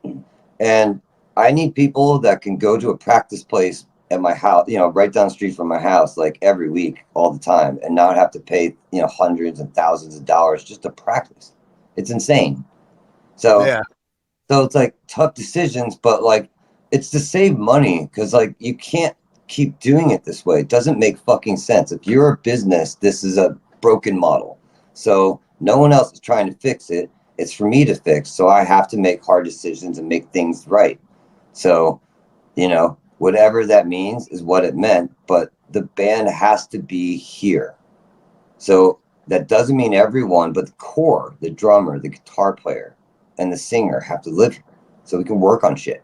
And I need people that can go to a practice place at my house, you know, right down the street from my house, like every week, all the time, and not have to pay, you know, hundreds and thousands of dollars just to practice. It's insane. So, yeah. So it's like tough decisions, but like it's to save money because like you can't keep doing it this way. It doesn't make fucking sense. If you're a business, this is a broken model. So no one else is trying to fix it. It's for me to fix. So I have to make hard decisions and make things right. So, you know, whatever that means is what it meant, but the band has to be here. So that doesn't mean everyone, but the core, the drummer, the guitar player, and the singer have to live here so we can work on shit.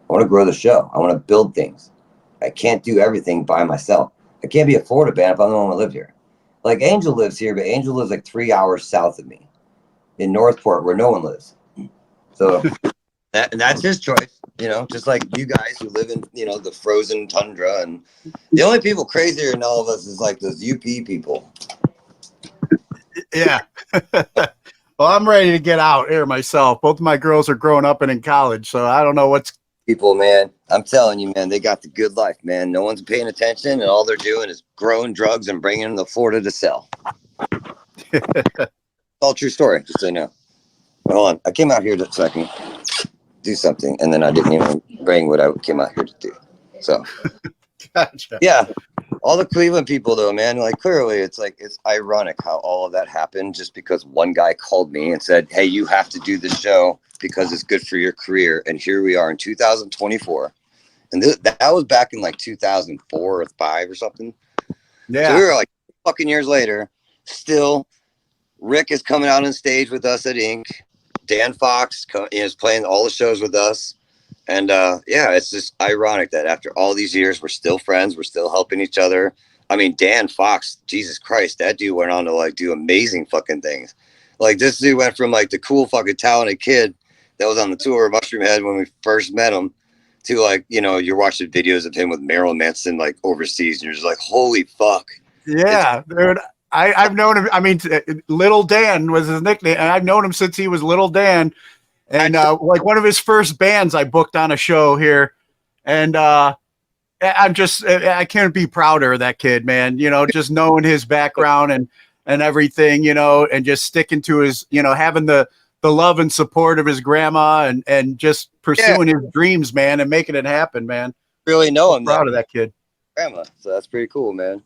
I want to grow the show. I want to build things. I can't do everything by myself. I can't be a Florida band if I'm the one who live here. Like Angel lives here, but Angel lives like 3 hours south of me in Northport where no one lives. So that's his choice, you know, just like you guys who live in, you know, the frozen tundra. And the only people crazier than all of us is like those UP people. Yeah. Well, I'm ready to get out here myself. Both of my girls are growing up and in college, so I don't know what's people, man. I'm telling you, man, they got the good life, man. No one's paying attention, and all they're doing is growing drugs and bringing them to Florida to sell. All true story, just so you know. Hold on, I came out here just so I can do something, and then I didn't even bring what I came out here to do. So, gotcha. Yeah. All the Cleveland people, though, man, like clearly it's like it's ironic how all of that happened just because one guy called me and said, hey, you have to do this show because it's good for your career. And here we are in 2024. And that was back in like 2004 or 5 or something. Yeah. So we were like fucking years later. Still, Rick is coming out on stage with us at Ink. Dan Fox is playing all the shows with us. And yeah, it's just ironic that after all these years, we're still friends. We're still helping each other. I mean, Dan Fox, Jesus Christ, that dude went on to like do amazing fucking things. Like this dude went from like the cool fucking talented kid that was on the tour of Mushroomhead when we first met him to like, you know, you're watching videos of him with Marilyn Manson like overseas, and you're just like, holy fuck. Yeah, dude. I've known him. I mean, Lil Dan was his nickname, and I've known him since he was Lil Dan. And like one of his first bands I booked on a show here, and I can't be prouder of that kid, man. You know, just knowing his background and everything, you know, and just sticking to his, you know, having the love and support of his grandma and just pursuing his dreams, man, and making it happen, man. Really know him. Proud of that kid. Grandma. So that's pretty cool, man.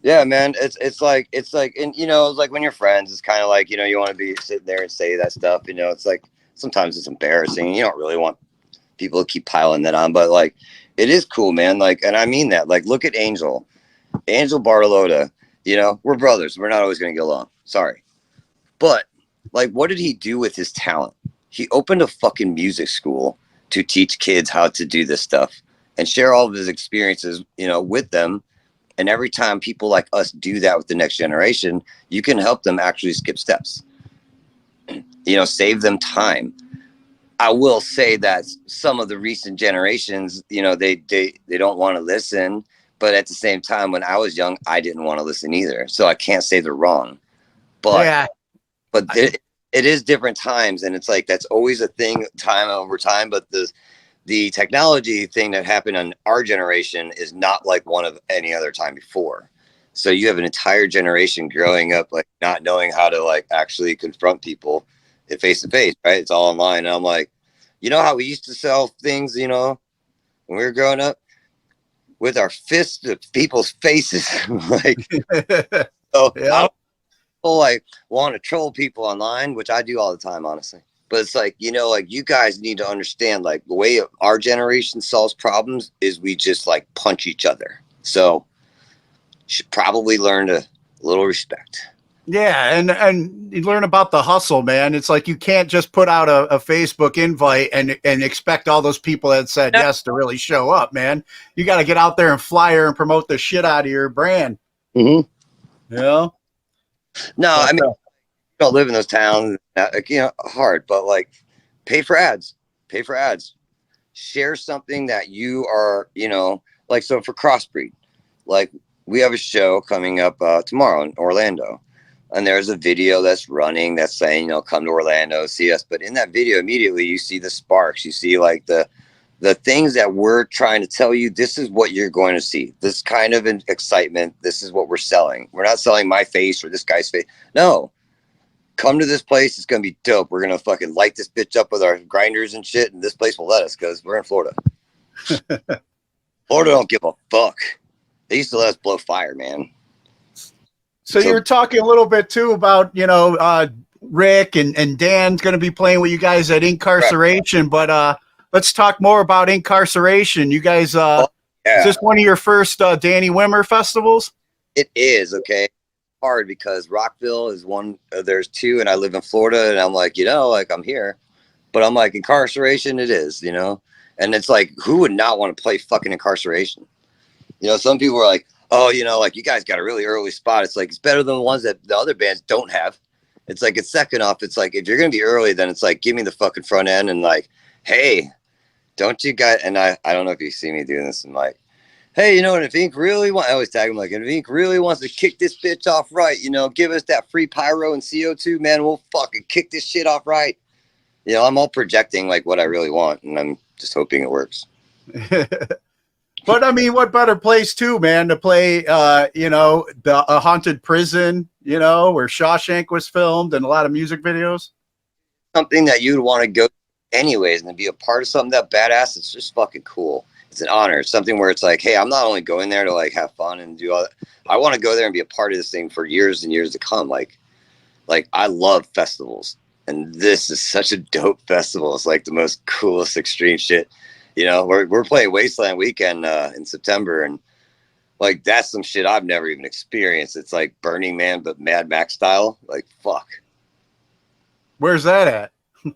Yeah, man. It's like, and you know, it's like when you're friends, it's kind of like, you know, you want to be sitting there and say that stuff, you know, it's like, sometimes it's embarrassing. You don't really want people to keep piling that on, but like, it is cool, man. Like, and I mean that, like, look at Angel Bartolotta, you know, we're brothers. We're not always going to get along. Sorry. But like, what did he do with his talent? He opened a fucking music school to teach kids how to do this stuff and share all of his experiences, you know, with them. And every time people like us do that with the next generation, you can help them actually skip steps, you know, save them time. I will say that some of the recent generations, you know, they don't want to listen, but at the same time, when I was young, I didn't want to listen either. So I can't say they're wrong, but it is different times. And it's like, that's always a thing, time over time. But the technology thing that happened on our generation is not like one of any other time before. So you have an entire generation growing up, like not knowing how to like actually confront people face to face, right? It's all online. And I'm like, you know how we used to sell things, you know, when we were growing up with our fists to people's faces, like, so yeah. People like want to troll people online, which I do all the time, honestly. But it's like, you know, like you guys need to understand, like the way our generation solves problems is we just like punch each other. So you should probably learn a little respect. Yeah, and you learn about the hustle, man. It's like you can't just put out a Facebook invite and expect all those people that said yes to really show up, man. You got to get out there and flyer and promote the shit out of your brand. Mm-hmm. You know? No, I mean, you don't live in those towns, you know, hard, but like pay for ads. Share something that you are, you know, like, so for Crossbreed, like we have a show coming up tomorrow in Orlando. And there's a video that's running that's saying, you know, come to Orlando, see us. But in that video, immediately you see the sparks. You see like the things that we're trying to tell you. This is what you're going to see. This kind of excitement. This is what we're selling. We're not selling my face or this guy's face. No. Come to this place. It's going to be dope. We're going to fucking light this bitch up with our grinders and shit. And this place will let us because we're in Florida. Florida don't give a fuck. They used to let us blow fire, man. So you were talking a little bit too about, you know, Rick and Dan's going to be playing with you guys at Inkcarceration, but let's talk more about Inkcarceration. You guys, is this one of your first Danny Wimmer festivals? It is, okay. Hard because Rockville is one, there's two, and I live in Florida, and I'm like, you know, like I'm here, but I'm like, Inkcarceration it is, you know, and it's like, who would not want to play fucking Inkcarceration? You know, some people are like, oh, you know, like you guys got a really early spot. It's like, it's better than the ones that the other bands don't have. It's like, it's second off. It's like, if you're going to be early, then it's like, give me the fucking front end and like, hey, don't you guys, and I don't know if you see me doing this and like, hey, you know, and if Ink really wants, I always tag him like, if Ink really wants to kick this bitch off right, you know, give us that free pyro and CO2, man, we'll fucking kick this shit off right. You know, I'm all projecting like what I really want, and I'm just hoping it works. But I mean, what better place too, man, to play, you know, a haunted prison, you know, where Shawshank was filmed and a lot of music videos. Something that you'd want to go anyways and to be a part of something that badass. It's just fucking cool. It's an honor. It's something where it's like, hey, I'm not only going there to like have fun and do all that. I want to go there and be a part of this thing for years and years to come. Like I love festivals, and this is such a dope festival. It's like the most coolest extreme shit. You know, we're playing Wasteland Weekend in September, and like that's some shit I've never even experienced. It's like Burning Man, but Mad Max style. Like, fuck. Where's that at?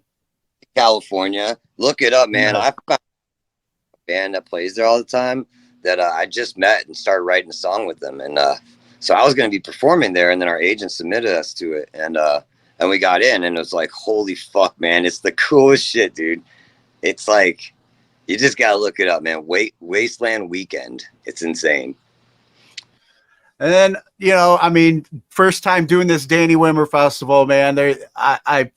California. Look it up, man. I've got a band that plays there all the time that I just met and started writing a song with them. And so I was going to be performing there, and then our agent submitted us to it, and we got in, and it was like, holy fuck, man. It's the coolest shit, dude. It's like, You just gotta look it up, man. Wasteland Weekend. It's insane. And then, you know, I mean, first time doing this Danny Wimmer festival, man. I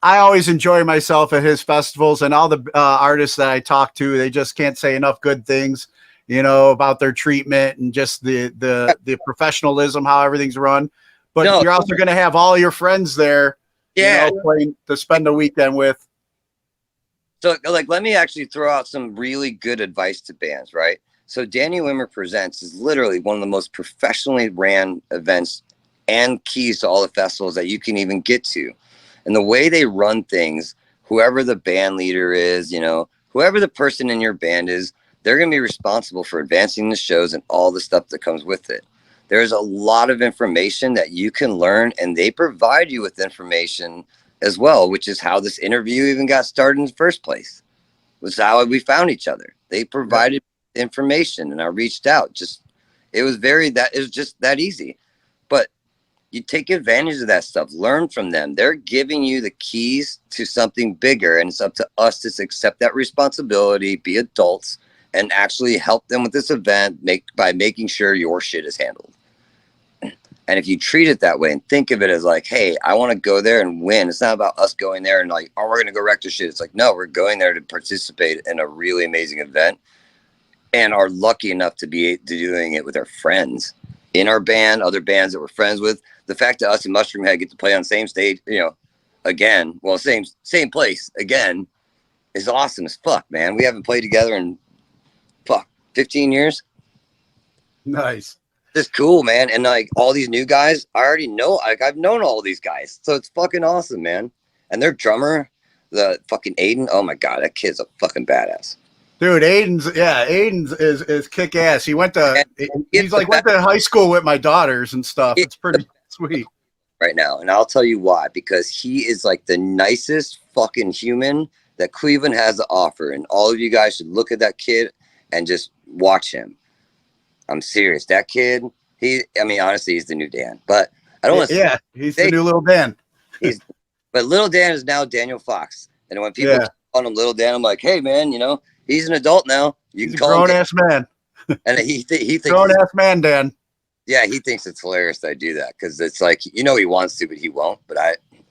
always enjoy myself at his festivals, and all the artists that I talk to, they just can't say enough good things, you know, about their treatment and just the professionalism, how everything's run. But you're also going to have all your friends there, yeah, you know, playing to spend the weekend with. So, like, let me actually throw out some really good advice to bands, right? So Danny Wimmer Presents is literally one of the most professionally ran events and keys to all the festivals that you can even get to. And the way they run things, whoever the band leader is, you know, whoever the person in your band is, they're going to be responsible for advancing the shows and all the stuff that comes with it. There's a lot of information that you can learn, and they provide you with information as well, which is how this interview even got started in the first place. It was how we found each other. They provided information, and I reached out. It was just that easy. But you take advantage of that stuff, learn from them. They're giving you the keys to something bigger, and it's up to us to accept that responsibility, be adults, and actually help them with this event by making sure your shit is handled. And if you treat it that way and think of it as like, hey, I want to go there and win. It's not about us going there and like, oh, we're going to go wreck the shit. It's like, no, we're going there to participate in a really amazing event and are lucky enough to be doing it with our friends in our band, other bands that we're friends with. The fact that us and Mushroomhead get to play on the same stage, you know, again, well, same place again is awesome as fuck, man. We haven't played together in 15 years. Nice. It's cool, man. And like all these new guys, I already know, like I've known all these guys. So it's fucking awesome, man. And their drummer, the fucking Aiden, oh my God, that kid's a fucking badass. Dude, Aiden's is kick ass. He went to went to high school with my daughters and stuff. It's pretty sweet. Right now. And I'll tell you why, because he is like the nicest fucking human that Cleveland has to offer. And all of you guys should look at that kid and just watch him. I'm serious. That kid, honestly, he's the new Dan. But I don't want to he's the new Lil Dan. But Lil Dan is now Daniel Fox. And when people call him Lil Dan, I'm like, hey man, you know, he's an adult now. He's a grown ass man. And he thinks grown ass man, Dan. Yeah, he thinks it's hilarious that I do that because it's like, you know, he wants to, but he won't. But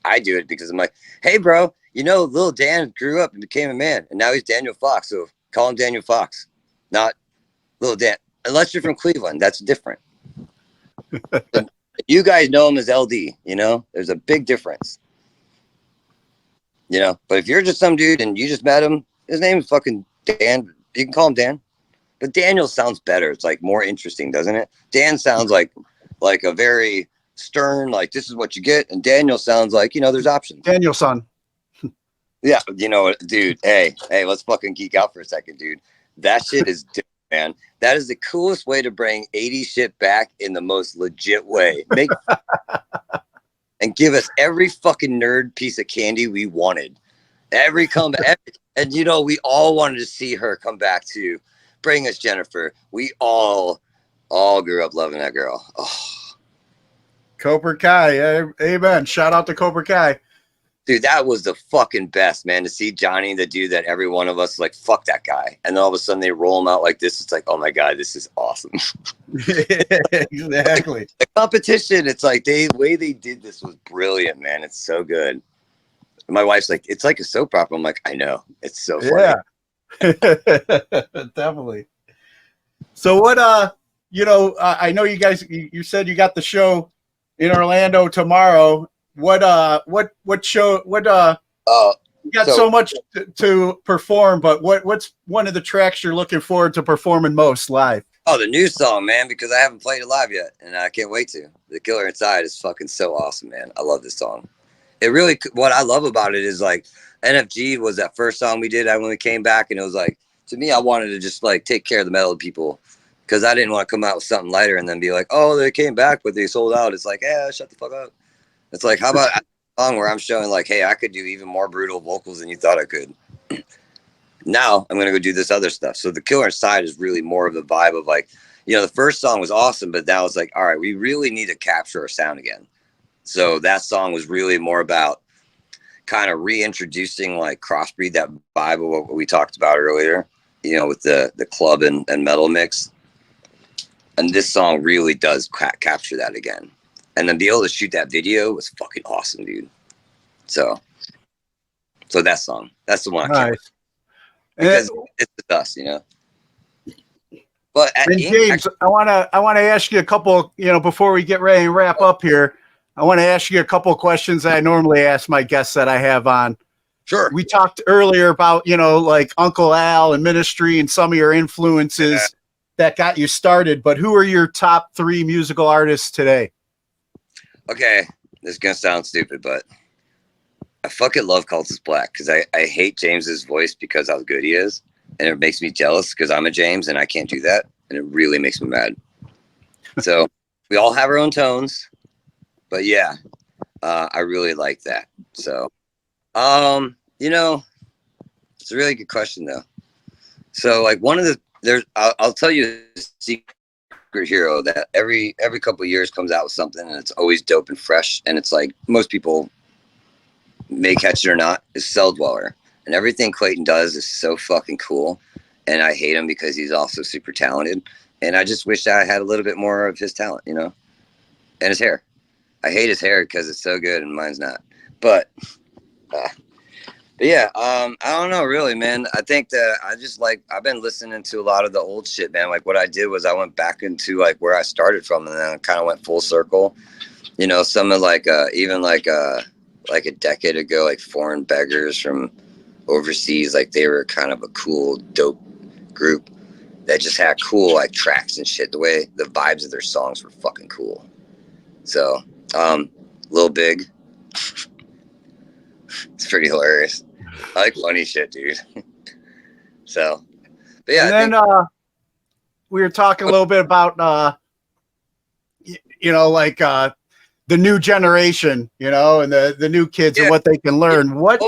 I do it because I'm like, hey bro, you know, Lil Dan grew up and became a man, and now he's Daniel Fox. So call him Daniel Fox, not Lil Dan. Unless you're from Cleveland, that's different. You guys know him as LD, you know? There's a big difference. You know? But if you're just some dude and you just met him, his name is fucking Dan. You can call him Dan. But Daniel sounds better. It's like more interesting, doesn't it? Dan sounds like a very stern, like this is what you get. And Daniel sounds like, you know, there's options. Daniel son. Yeah, you know what, dude? Hey, let's fucking geek out for a second, dude. That shit is different, man. That is the coolest way to bring 80s shit back in the most legit way. And give us every fucking nerd piece of candy we wanted. And you know, we all wanted to see her come back to bring us Jennifer. We all grew up loving that girl. Oh. Cobra Kai. Amen. Shout out to Cobra Kai. Dude, that was the fucking best, man, to see Johnny, the dude that every one of us like, fuck that guy. And then all of a sudden they roll him out like this. It's like, oh my God, this is awesome. Exactly. The competition, it's like the way they did this was brilliant, man. It's so good. And my wife's like, it's like a soap opera. I'm like, I know. It's so funny. Yeah. Definitely. So what, you know, I know you guys, you said you got the show in Orlando tomorrow. What show, you got so much to perform, but what's one of the tracks you're looking forward to performing most live? Oh, the new song, man, because I haven't played it live yet, and I can't wait to. The Killer Inside is fucking so awesome, man. I love this song. It really, what I love about it is like, NFG was that first song we did when we came back, and it was like, to me, I wanted to just like take care of the metal people, because I didn't want to come out with something lighter and then be like, oh, they came back, but they sold out. It's like, yeah, shut the fuck up. It's like, how about a song where I'm showing like, hey, I could do even more brutal vocals than you thought I could. Now I'm going to go do this other stuff. So the Killer Inside is really more of the vibe of like, you know, the first song was awesome, but that was like, all right, we really need to capture our sound again. So that song was really more about kind of reintroducing like Crossbreed, that vibe of what we talked about earlier, you know, with the club and metal mix. And this song really does capture that again. And then be able to shoot that video was fucking awesome, dude. So that song, that's the one I can't because it's the dust, you know. But James, I want to ask you a couple, you know, before we get ready and wrap up here. I want to ask you a couple of questions that I normally ask my guests that I have on. Sure. We talked earlier about, you know, like Uncle Al and Ministry and some of your influences that got you started, but who are your top 3 musical artists today? Okay, this is going to sound stupid, but I fucking love Cultus Black because I hate James's voice because how good he is, and it makes me jealous because I'm a James and I can't do that, and it really makes me mad. So we all have our own tones. But yeah, I really like that. So, you know, it's a really good question though. So like I'll tell you a secret hero that every couple of years comes out with something and it's always dope and fresh. And it's like most people may catch it or not, is Cell Dweller. And everything Clayton does is so fucking cool. And I hate him because he's also super talented. And I just wish I had a little bit more of his talent, you know, and his hair. I hate his hair because it's so good and mine's not. But yeah, I don't know really, man. I think that I've been listening to a lot of the old shit, man. Like what I did was I went back into like where I started from and then I kind of went full circle. You know, some of like even like a decade ago, like Foreign Beggars from overseas, like they were kind of a cool, dope group that just had cool like tracks and shit. The way the vibes of their songs were fucking cool. So Lil Big, it's pretty hilarious. I like funny shit, dude. So, but yeah. And then we were talking a little bit about you know, like the new generation, you know, and the new kids and what they can learn. What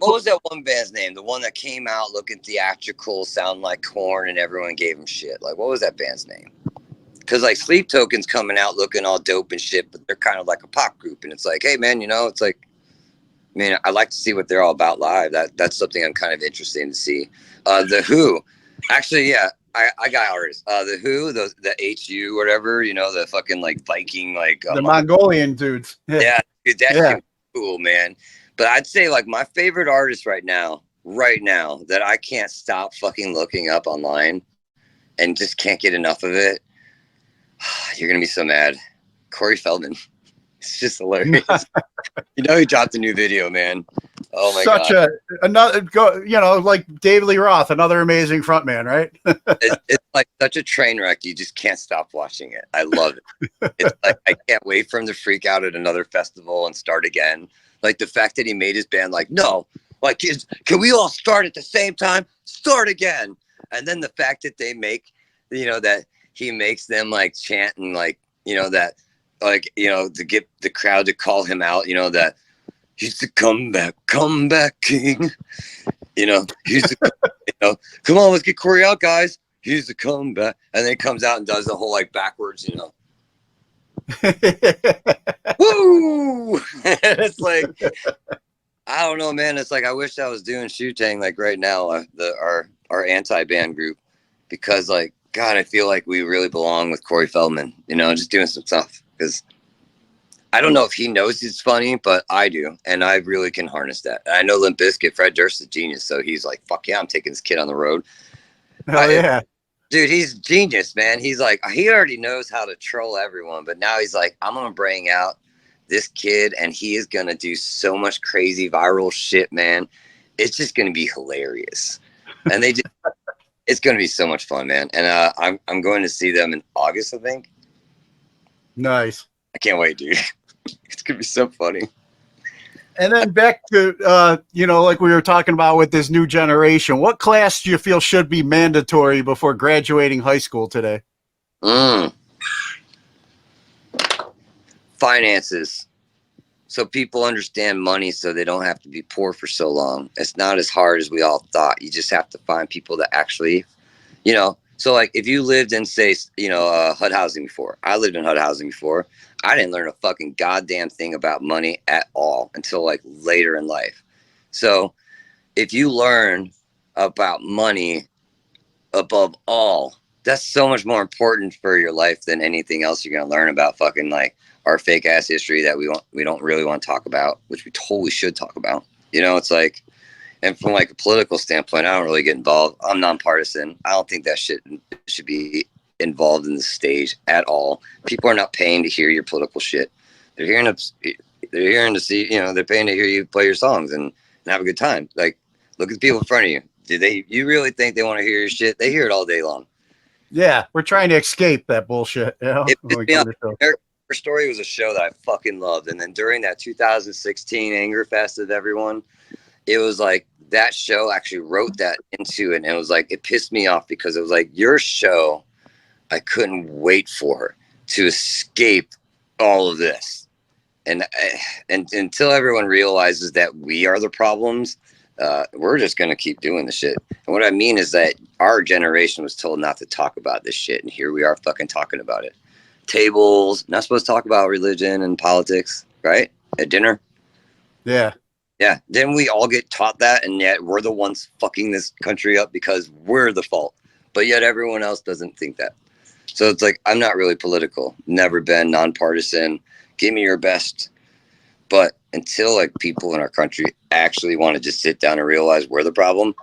was that one band's name? The one that came out looking theatrical, sound like Korn, and everyone gave them shit. Like, what was that band's name? Because like Sleep Token's coming out looking all dope and shit, but they're kind of like a pop group, and it's like, hey man, you know, it's like, I mean, I like to see what they're all about live. That's something I'm kind of interested to see. The Who, actually, yeah, I got artists. The Who, the HU, whatever, you know, the fucking like Viking, like the Mongolian dudes. Yeah, dude, that's cool, man. But I'd say like my favorite artist right now that I can't stop fucking looking up online and just can't get enough of it. You're gonna be so mad. Corey Feldman. It's just hilarious. You know, he dropped a new video, man. Oh my god. You know, like David Lee Roth, another amazing frontman, right? it's like such a train wreck. You just can't stop watching it. I love it. It's like I can't wait for him to freak out at another festival and start again. Like the fact that he made his band like, no, like can we all start at the same time? Start again. And then the fact that they make, you know, that he makes them like chant and like, you know, that like, you know, to get the crowd to call him out, you know, that he's the comeback king, you know, he's the, you know, come on, let's get Corey out, guys. He's the comeback. And then he comes out and does the whole like backwards, you know. Woo! It's like, I don't know, man. It's like I wish I was doing Shootang like right now, our anti-band group, because like, God, I feel like we really belong with Corey Feldman, you know, just doing some stuff. Because I don't know if he knows he's funny, but I do, and I really can harness that. I know Limp Bizkit, Fred Durst is a genius, so he's like, fuck yeah, I'm taking this kid on the road. Oh yeah. Dude, he's genius, man. He's like, he already knows how to troll everyone, but now he's like, I'm going to bring out this kid, and he is going to do so much crazy viral shit, man. It's just going to be hilarious. And it's going to be so much fun, man. And I'm going to see them in August, I think. Nice. I can't wait, dude. It's going to be so funny. And then back to, you know, like we were talking about with this new generation, what class do you feel should be mandatory before graduating high school today? Finances. So people understand money so they don't have to be poor for so long. It's not as hard as we all thought. You just have to find people that actually, you know, So like if you lived in say, HUD housing before, I lived in HUD housing before. I didn't learn a fucking goddamn thing about money at all until like later in life. So if you learn about money above all, that's so much more important for your life than anything else you're going to learn about fucking like our fake ass history that we don't really want to talk about, which we totally should talk about. It's like, and from like a political standpoint, I don't really get involved. I'm nonpartisan. I don't think that shit should be involved in the stage at all. People are not paying to hear your political shit. They're hearing to see, they're paying to hear you play your songs and have a good time. Like, look at the people in front of you. You really think they want to hear your shit? They hear it all day long. Yeah, we're trying to escape that bullshit. Her Story was a show that I fucking loved. And then during that 2016 Anger Fest of everyone, it was like that show actually wrote that into it. And it was like, it pissed me off because it was like your show, I couldn't wait for to escape all of this. And until everyone realizes that we are the problems, we're just going to keep doing the shit. And what I mean is that our generation was told not to talk about this shit. And here we are fucking talking about it. Tables, not supposed to talk about religion and politics, right? At dinner. Yeah. Yeah. Then we all get taught that. And yet we're the ones fucking this country up because we're the fault. But yet everyone else doesn't think that. So it's like, I'm not really political. Never been, nonpartisan. Give me your best. But until like people in our country actually want to just sit down and realize we're the problem,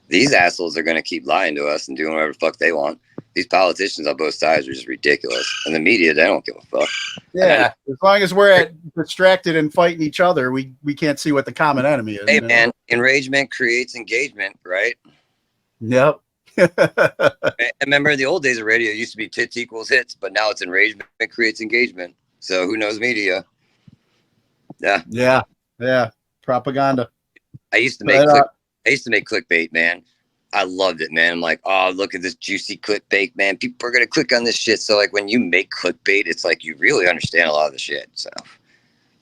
these assholes are going to keep lying to us and doing whatever the fuck they want. These politicians on both sides are just ridiculous. And the media, they don't give a fuck. Yeah, as long as we're distracted and fighting each other, we can't see what the common enemy is. Hey, man, enragement creates engagement, right? Yep. I remember in the old days of radio, it used to be tits equals hits, but now it's enragement creates engagement. So who knows media? Yeah. Propaganda. I used to make clickbait, man. I loved it, man. I'm like, oh, look at this juicy clickbait, man. People are gonna click on this shit. So like when you make clickbait, it's like you really understand a lot of the shit. So,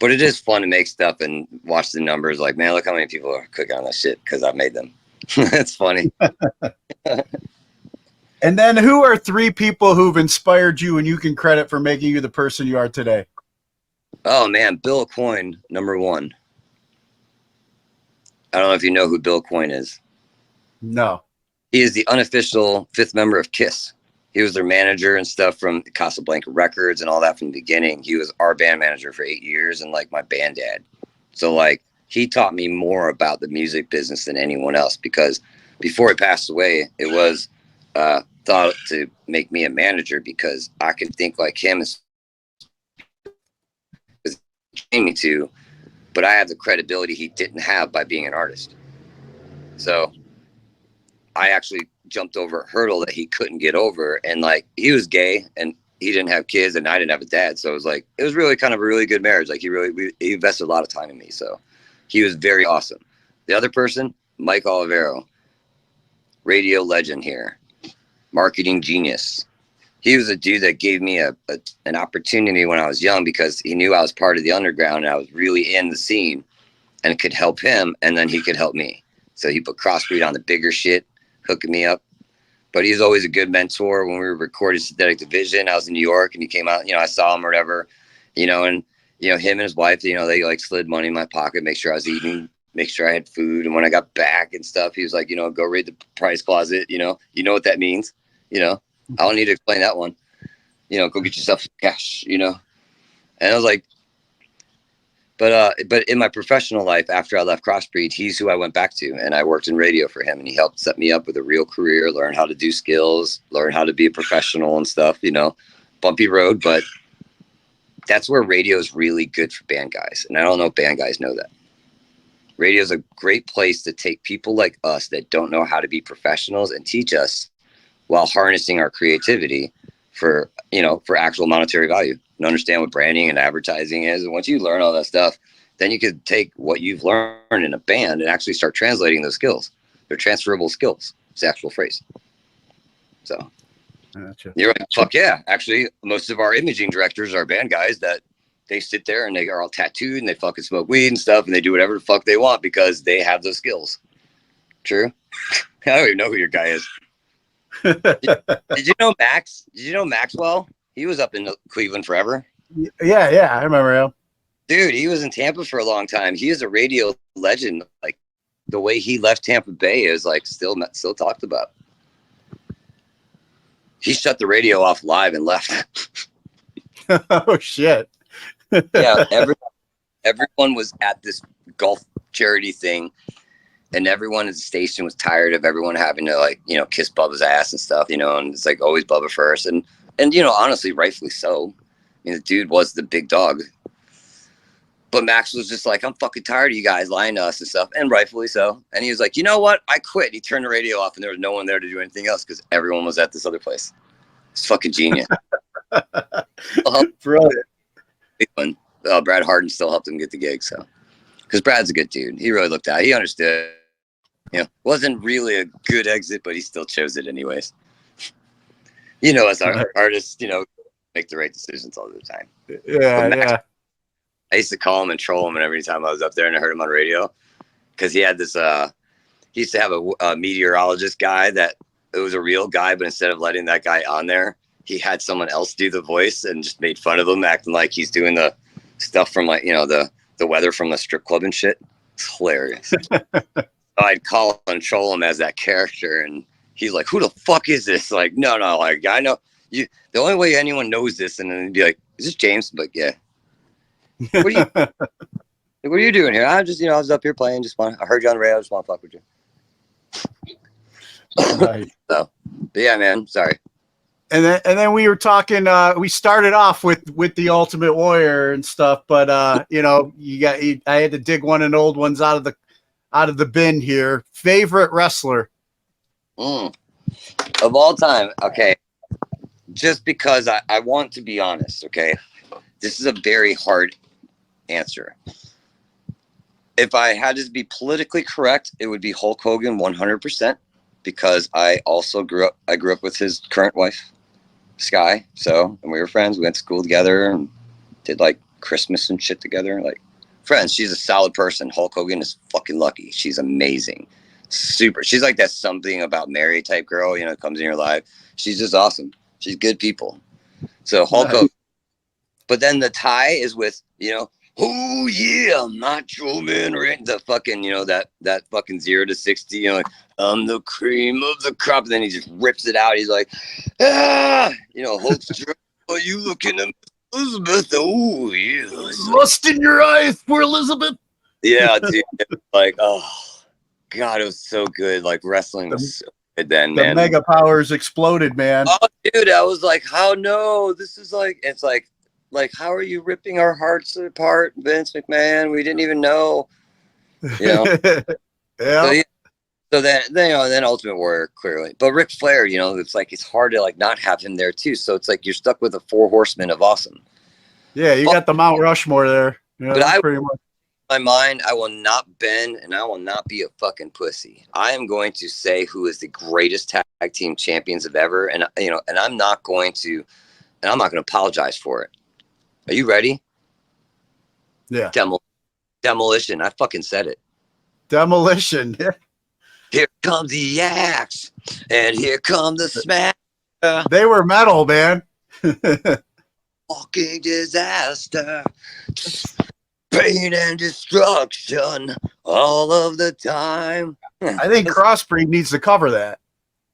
but it is fun to make stuff and watch the numbers. Like, man, look how many people are clicking on that shit because I made them. It's funny. And then who are 3 people who've inspired you and you can credit for making you the person you are today? Oh man, Bill Coyne, number 1. I don't know if you know who Bill Coyne is. No. He is the unofficial 5th member of KISS. He was their manager and stuff from Casablanca Records and all that from the beginning. He was our band manager for 8 years and like my band dad. So like he taught me more about the music business than anyone else because before he passed away, it was thought to make me a manager because I could think like him and train me to, but I have the credibility he didn't have by being an artist. So I actually jumped over a hurdle that he couldn't get over. And like, he was gay and he didn't have kids and I didn't have a dad. So it was really kind of a really good marriage. Like he invested a lot of time in me. So he was very awesome. The other person, Mike Olivero, radio legend here, marketing genius. He was a dude that gave me an opportunity when I was young because he knew I was part of the underground and I was really in the scene and could help him. And then he could help me. So he put Crossbreed on the bigger shit, hooking me up. But he's always a good mentor. When we were recording Synthetic Division, I was in New York and he came out, I saw him or whatever, and him and his wife, they like slid money in my pocket, make sure I was eating, make sure I had food. And when I got back and stuff, he was like, go read the price closet, you know what that means, I don't need to explain that one, go get yourself some cash, And I was like, but in my professional life, after I left Crossbreed, he's who I went back to. And I worked in radio for him and he helped set me up with a real career, learn how to do skills, learn how to be a professional and stuff, bumpy road. But that's where radio is really good for band guys. And I don't know if band guys know that. Radio is a great place to take people like us that don't know how to be professionals and teach us while harnessing our creativity for actual monetary value and understand what branding and advertising is. And once you learn all that stuff, then you could take what you've learned in a band and actually start translating those skills. They're transferable skills. It's the actual phrase. So you're like, fuck yeah. Actually, most of our imaging directors are band guys that they sit there and they are all tattooed and they fucking smoke weed and stuff and they do whatever the fuck they want because they have those skills. True? I don't even know who your guy is. Did you know Max? Did you know Maxwell? He was up in Cleveland forever. Yeah, I remember him. Dude, he was in Tampa for a long time. He is a radio legend. Like the way he left Tampa Bay is like still talked about. He shut the radio off live and left. Oh shit. Yeah, everyone was at this golf charity thing, and everyone at the station was tired of everyone having to like, you know, kiss Bubba's ass and stuff, you know, and it's like always Bubba first, and you know, honestly, rightfully so. I mean, the dude was the big dog. But Max was just like, I'm fucking tired of you guys lying to us and stuff, and rightfully so. And he was like, you know what? I quit. He turned the radio off, and there was no one there to do anything else because everyone was at this other place. It's fucking genius. Brilliant. Brad Harden still helped him get the gig, so because Brad's a good dude. He really looked out. He understood. You know, wasn't really a good exit, but he still chose it anyways. You know, as our artists, you know, make the right decisions all the time. Yeah. I used to call him and troll him, and every time I was up there and I heard him on radio, because he had this. He used to have a meteorologist guy that it was a real guy, but instead of letting that guy on there, he had someone else do the voice and just made fun of him, acting like he's doing the stuff from like, you know, the weather from the strip club and shit. It's hilarious. I'd call and troll him as that character, and he's like, "Who the fuck is this?" Like, no, like I know you. The only way anyone knows this, and then he'd be like, "Is this James?" But yeah. What are you doing here? I just, you know, I was up here playing. I heard you on the radio. I just want to fuck with you. Right. So, but yeah, man. Sorry. And then we were talking. We started off with the Ultimate Warrior and stuff, but you know, I had to dig one of the old ones out of the bin here. Favorite wrestler of all time? Okay, just because I want to be honest. Okay, this is a very hard answer. If I had to be politically correct, it would be Hulk Hogan 100%, because I also grew up with his current wife, Sky. So, and we were friends. We went to school together and did like Christmas and shit together. Like friends. She's a solid person. Hulk Hogan is fucking lucky. She's amazing. Super. She's like that something about Mary type girl, you know, comes in your life. She's just awesome. She's good people. So Hulk Hogan. But then the tie is with, you know, oh yeah, Macho Man, right? The fucking, you know, that fucking 0 to 60, you know, like, I'm the cream of the crop. And then he just rips it out. He's like, you know, Hulk's are you looking at Elizabeth? Oh yeah, lust in your eyes for Elizabeth. Yeah, dude. Like, oh god, it was so good. Like wrestling was so good then, man. The mega powers exploded, man. Oh dude, I was like, how no, this is like, it's like, how are you ripping our hearts apart, Vince McMahon? We didn't even know. You know? Yeah. So then, you know, then Ultimate Warrior, clearly. But Ric Flair, you know, it's like, it's hard to like not have him there too. So it's like you're stuck with the 4 horsemen of awesome. Yeah, you got the Mount Rushmore there. Yeah, but pretty much. In my mind, I will not bend, and I will not be a fucking pussy. I am going to say who is the greatest tag team champions of ever, and you know, and I'm not going to apologize for it. Are you ready? Yeah. Demolition. I fucking said it. Demolition. Yeah. Here comes the axe, and here come the smash. They were metal, man. Walking disaster, pain and destruction, all of the time. I think Crossbreed needs to cover that.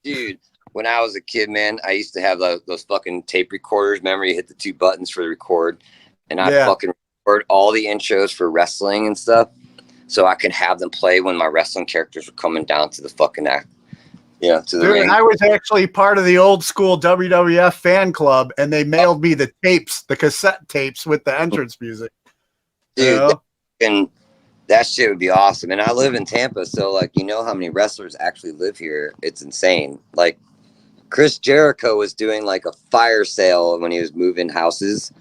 Dude, when I was a kid, man, I used to have those fucking tape recorders. Remember, you hit the 2 buttons for the record, and I fucking record all the intros for wrestling and stuff, so I could have them play when my wrestling characters were coming down to the fucking act. Yeah, to the ring. I was actually part of the old school WWF fan club, and they mailed me the tapes, the cassette tapes with the entrance music. Dude, you know? And that shit would be awesome. And I live in Tampa, so like, you know how many wrestlers actually live here? It's insane. Like Chris Jericho was doing like a fire sale when he was moving houses,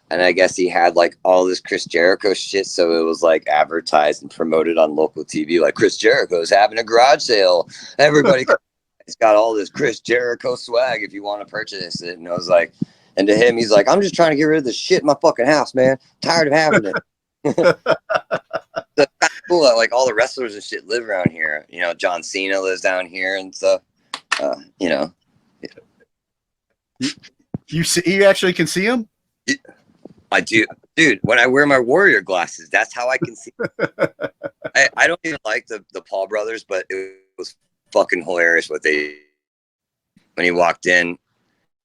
and I guess he had like all this Chris Jericho shit, so it was like advertised and promoted on local TV, like Chris Jericho's having a garage sale. Everybody it's got all this Chris Jericho swag if you want to purchase it. And I was like, and to him, he's like, I'm just trying to get rid of this shit in my fucking house, man. Tired of having it. So that's cool that like all the wrestlers and shit live around here. You know, John Cena lives down here and stuff. You know, You actually can see him? I do, dude. When I wear my warrior glasses, that's how I can see. I don't even like the Paul brothers, but it was fucking hilarious when he walked in,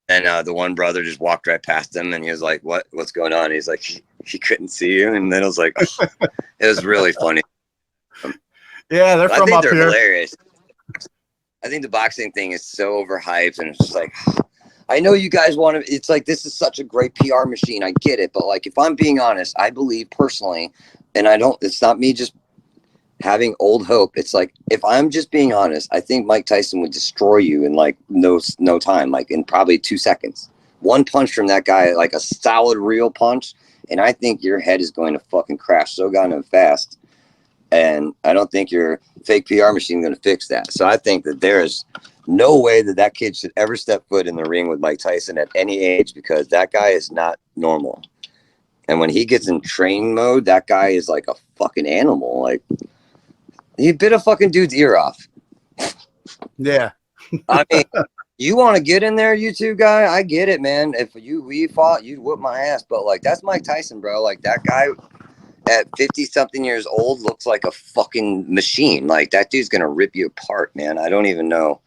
and the one brother just walked right past him, and he was like, "What's going on?" He's like, he couldn't see you, and then I was like, oh. It was really funny. Yeah, they're from up they're here. Hilarious. I think the boxing thing is so overhyped, and it's just like, I know you guys want to. It's like, this is such a great PR machine. I get it, but like, if I'm being honest, I believe personally, and it's not me just having old hope. It's like, if I'm just being honest, I think Mike Tyson would destroy you in like no time, like in probably 2 seconds. One punch from that guy, like a solid real punch, and I think your head is going to fucking crash so goddamn fast. And I don't think your fake PR machine is going to fix that. So I think that there is no way that kid should ever step foot in the ring with Mike Tyson at any age, because that guy is not normal. And when he gets in training mode, that guy is like a fucking animal. Like, he bit a fucking dude's ear off. Yeah. I mean, you want to get in there, YouTube guy? I get it, man. If we fought, you'd whoop my ass. But like, that's Mike Tyson, bro. Like, that guy at 50 something years old looks like a fucking machine. Like, that dude's gonna rip you apart, man. I don't even know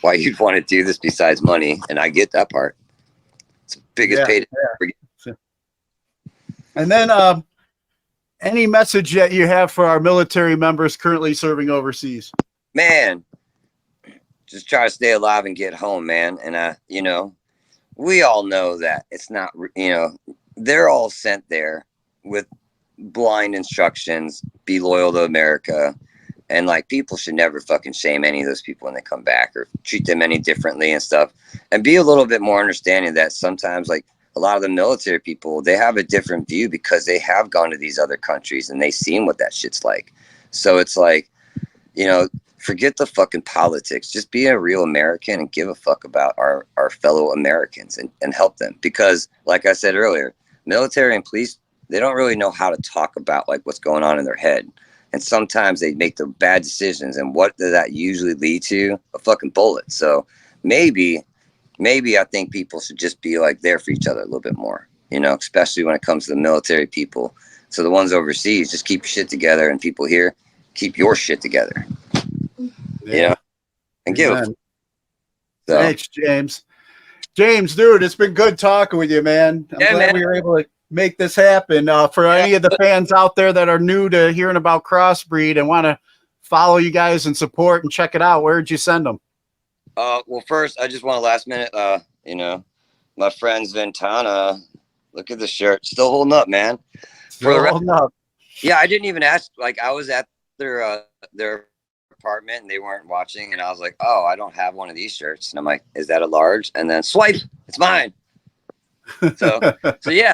why you'd want to do this besides money, and I get that part. It's the biggest payday. Yeah. And then any message that you have for our military members currently serving overseas? Man, just try to stay alive and get home, man. And you know, we all know that it's not, you know, they're all sent there with blind instructions, be loyal to America. And like, people should never fucking shame any of those people when they come back, or treat them any differently and stuff. And be a little bit more understanding that sometimes, like, a lot of the military people, they have a different view because they have gone to these other countries and they've seen what that shit's like. So it's like, you know, forget the fucking politics. Just be a real American and give a fuck about our fellow Americans and help them. Because like I said earlier, military and police, they don't really know how to talk about like what's going on in their head. And sometimes they make the bad decisions. And what does that usually lead to? A fucking bullet. So maybe I think people should just be like there for each other a little bit more, you know, especially when it comes to the military people. So the ones overseas, just keep your shit together, and people here, keep your shit together. Yeah. You know, and give a. So. Thanks, James. James, dude, it's been good talking with you, man. I'm glad we were able to make this happen. For any of the fans out there that are new to hearing about Crossbreed and want to follow you guys and support and check it out, where'd you send them? Well, first, I just want a last minute, you know, my friends Ventana, look at the shirt. Still holding up, man. Still holding up. Yeah, I didn't even ask. Like, I was at their apartment and they weren't watching. And I was like, oh, I don't have one of these shirts. And I'm like, is that a large? And then swipe, it's mine. So yeah.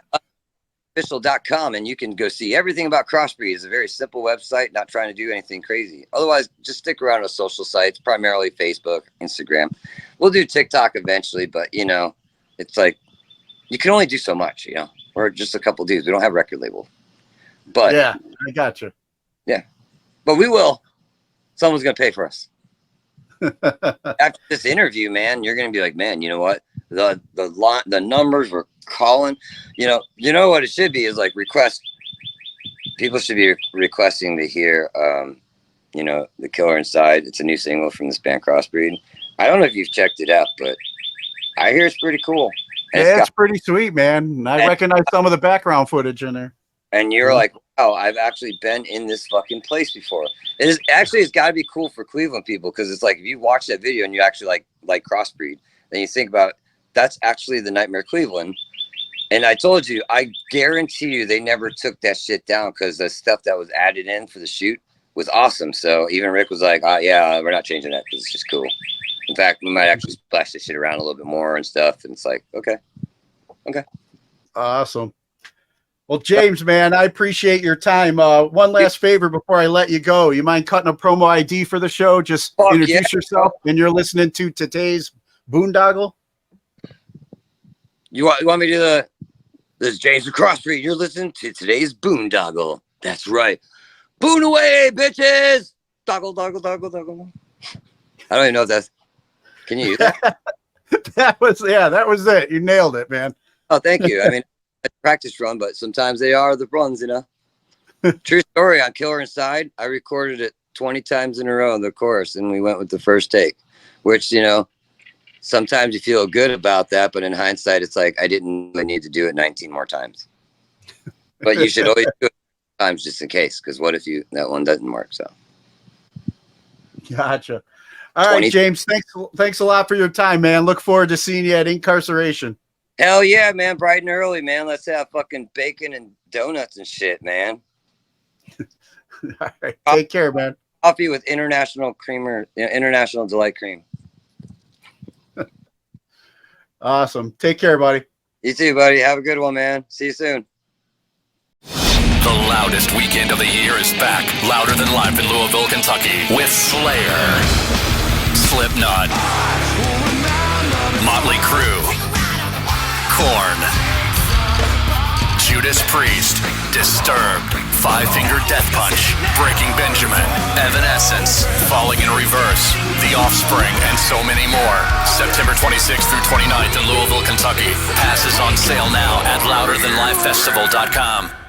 Official.com, and you can go see everything about Crossbreed. It's a very simple website, not trying to do anything crazy. Otherwise, just stick around with social sites, primarily Facebook, Instagram. We'll do TikTok eventually, but you know, it's like you can only do so much, you know. We're just a couple dudes. We don't have a record label. But yeah, I got you. Yeah. But we will. Someone's gonna pay for us. After this interview, man, you're gonna be like, man, you know what? The numbers were calling. You know what it should be is like request. People should be requesting to hear, you know, The Killer Inside. It's a new single from this band Crossbreed. I don't know if you've checked it out, but I hear it's pretty cool. And yeah, it's pretty sweet, man. I recognize some of the background footage in there. And you're like, wow, I've actually been in this fucking place before. It's got to be cool for Cleveland people, because it's like, if you watch that video and you actually like Crossbreed, then you think about, that's actually the Nightmare Cleveland. And I told you, I guarantee you they never took that shit down, because the stuff that was added in for the shoot was awesome. So even Rick was like, yeah, we're not changing that because it's just cool. In fact, we might actually splash this shit around a little bit more and stuff. And it's like, okay. Awesome. Well, James, man, I appreciate your time. One last favor before I let you go. You mind cutting a promo ID for the show? Just introduce yourself, and you're listening to today's Boondoggle. You want me to this is James with Crossbreed. You're listening to today's Boondoggle. That's right. Boon away, bitches! Doggle, doggle, doggle, doggle. I don't even know if that's... Can you use that? That was it. You nailed it, man. Oh, thank you. I mean, I practice run, but sometimes they are the runs, you know. True story on Killer Inside. I recorded it 20 times in a row in the chorus, and we went with the first take, which, you know, sometimes you feel good about that, but in hindsight, it's like I didn't really need to do it 19 more times. But you should always do it times just in case, because what if that one doesn't work? So, gotcha. All right, James. Thanks a lot for your time, man. Look forward to seeing you at Inkcarceration. Hell yeah, man! Bright and early, man. Let's have fucking bacon and donuts and shit, man. All right, take care, man. Coffee with international creamer, international delight cream. Awesome. Take care, buddy. You too, buddy. Have a good one, man. See you soon. The loudest weekend of the year is back. Louder Than Life in Louisville, Kentucky. With Slayer, Slipknot, Motley Crue, Korn, Judas Priest, Disturbed, Five Finger Death Punch, Breaking Benjamin, Evanescence, Falling in Reverse, The Offspring, and so many more. September 26th through 29th in Louisville, Kentucky. Passes on sale now at louderthanlifefestival.com.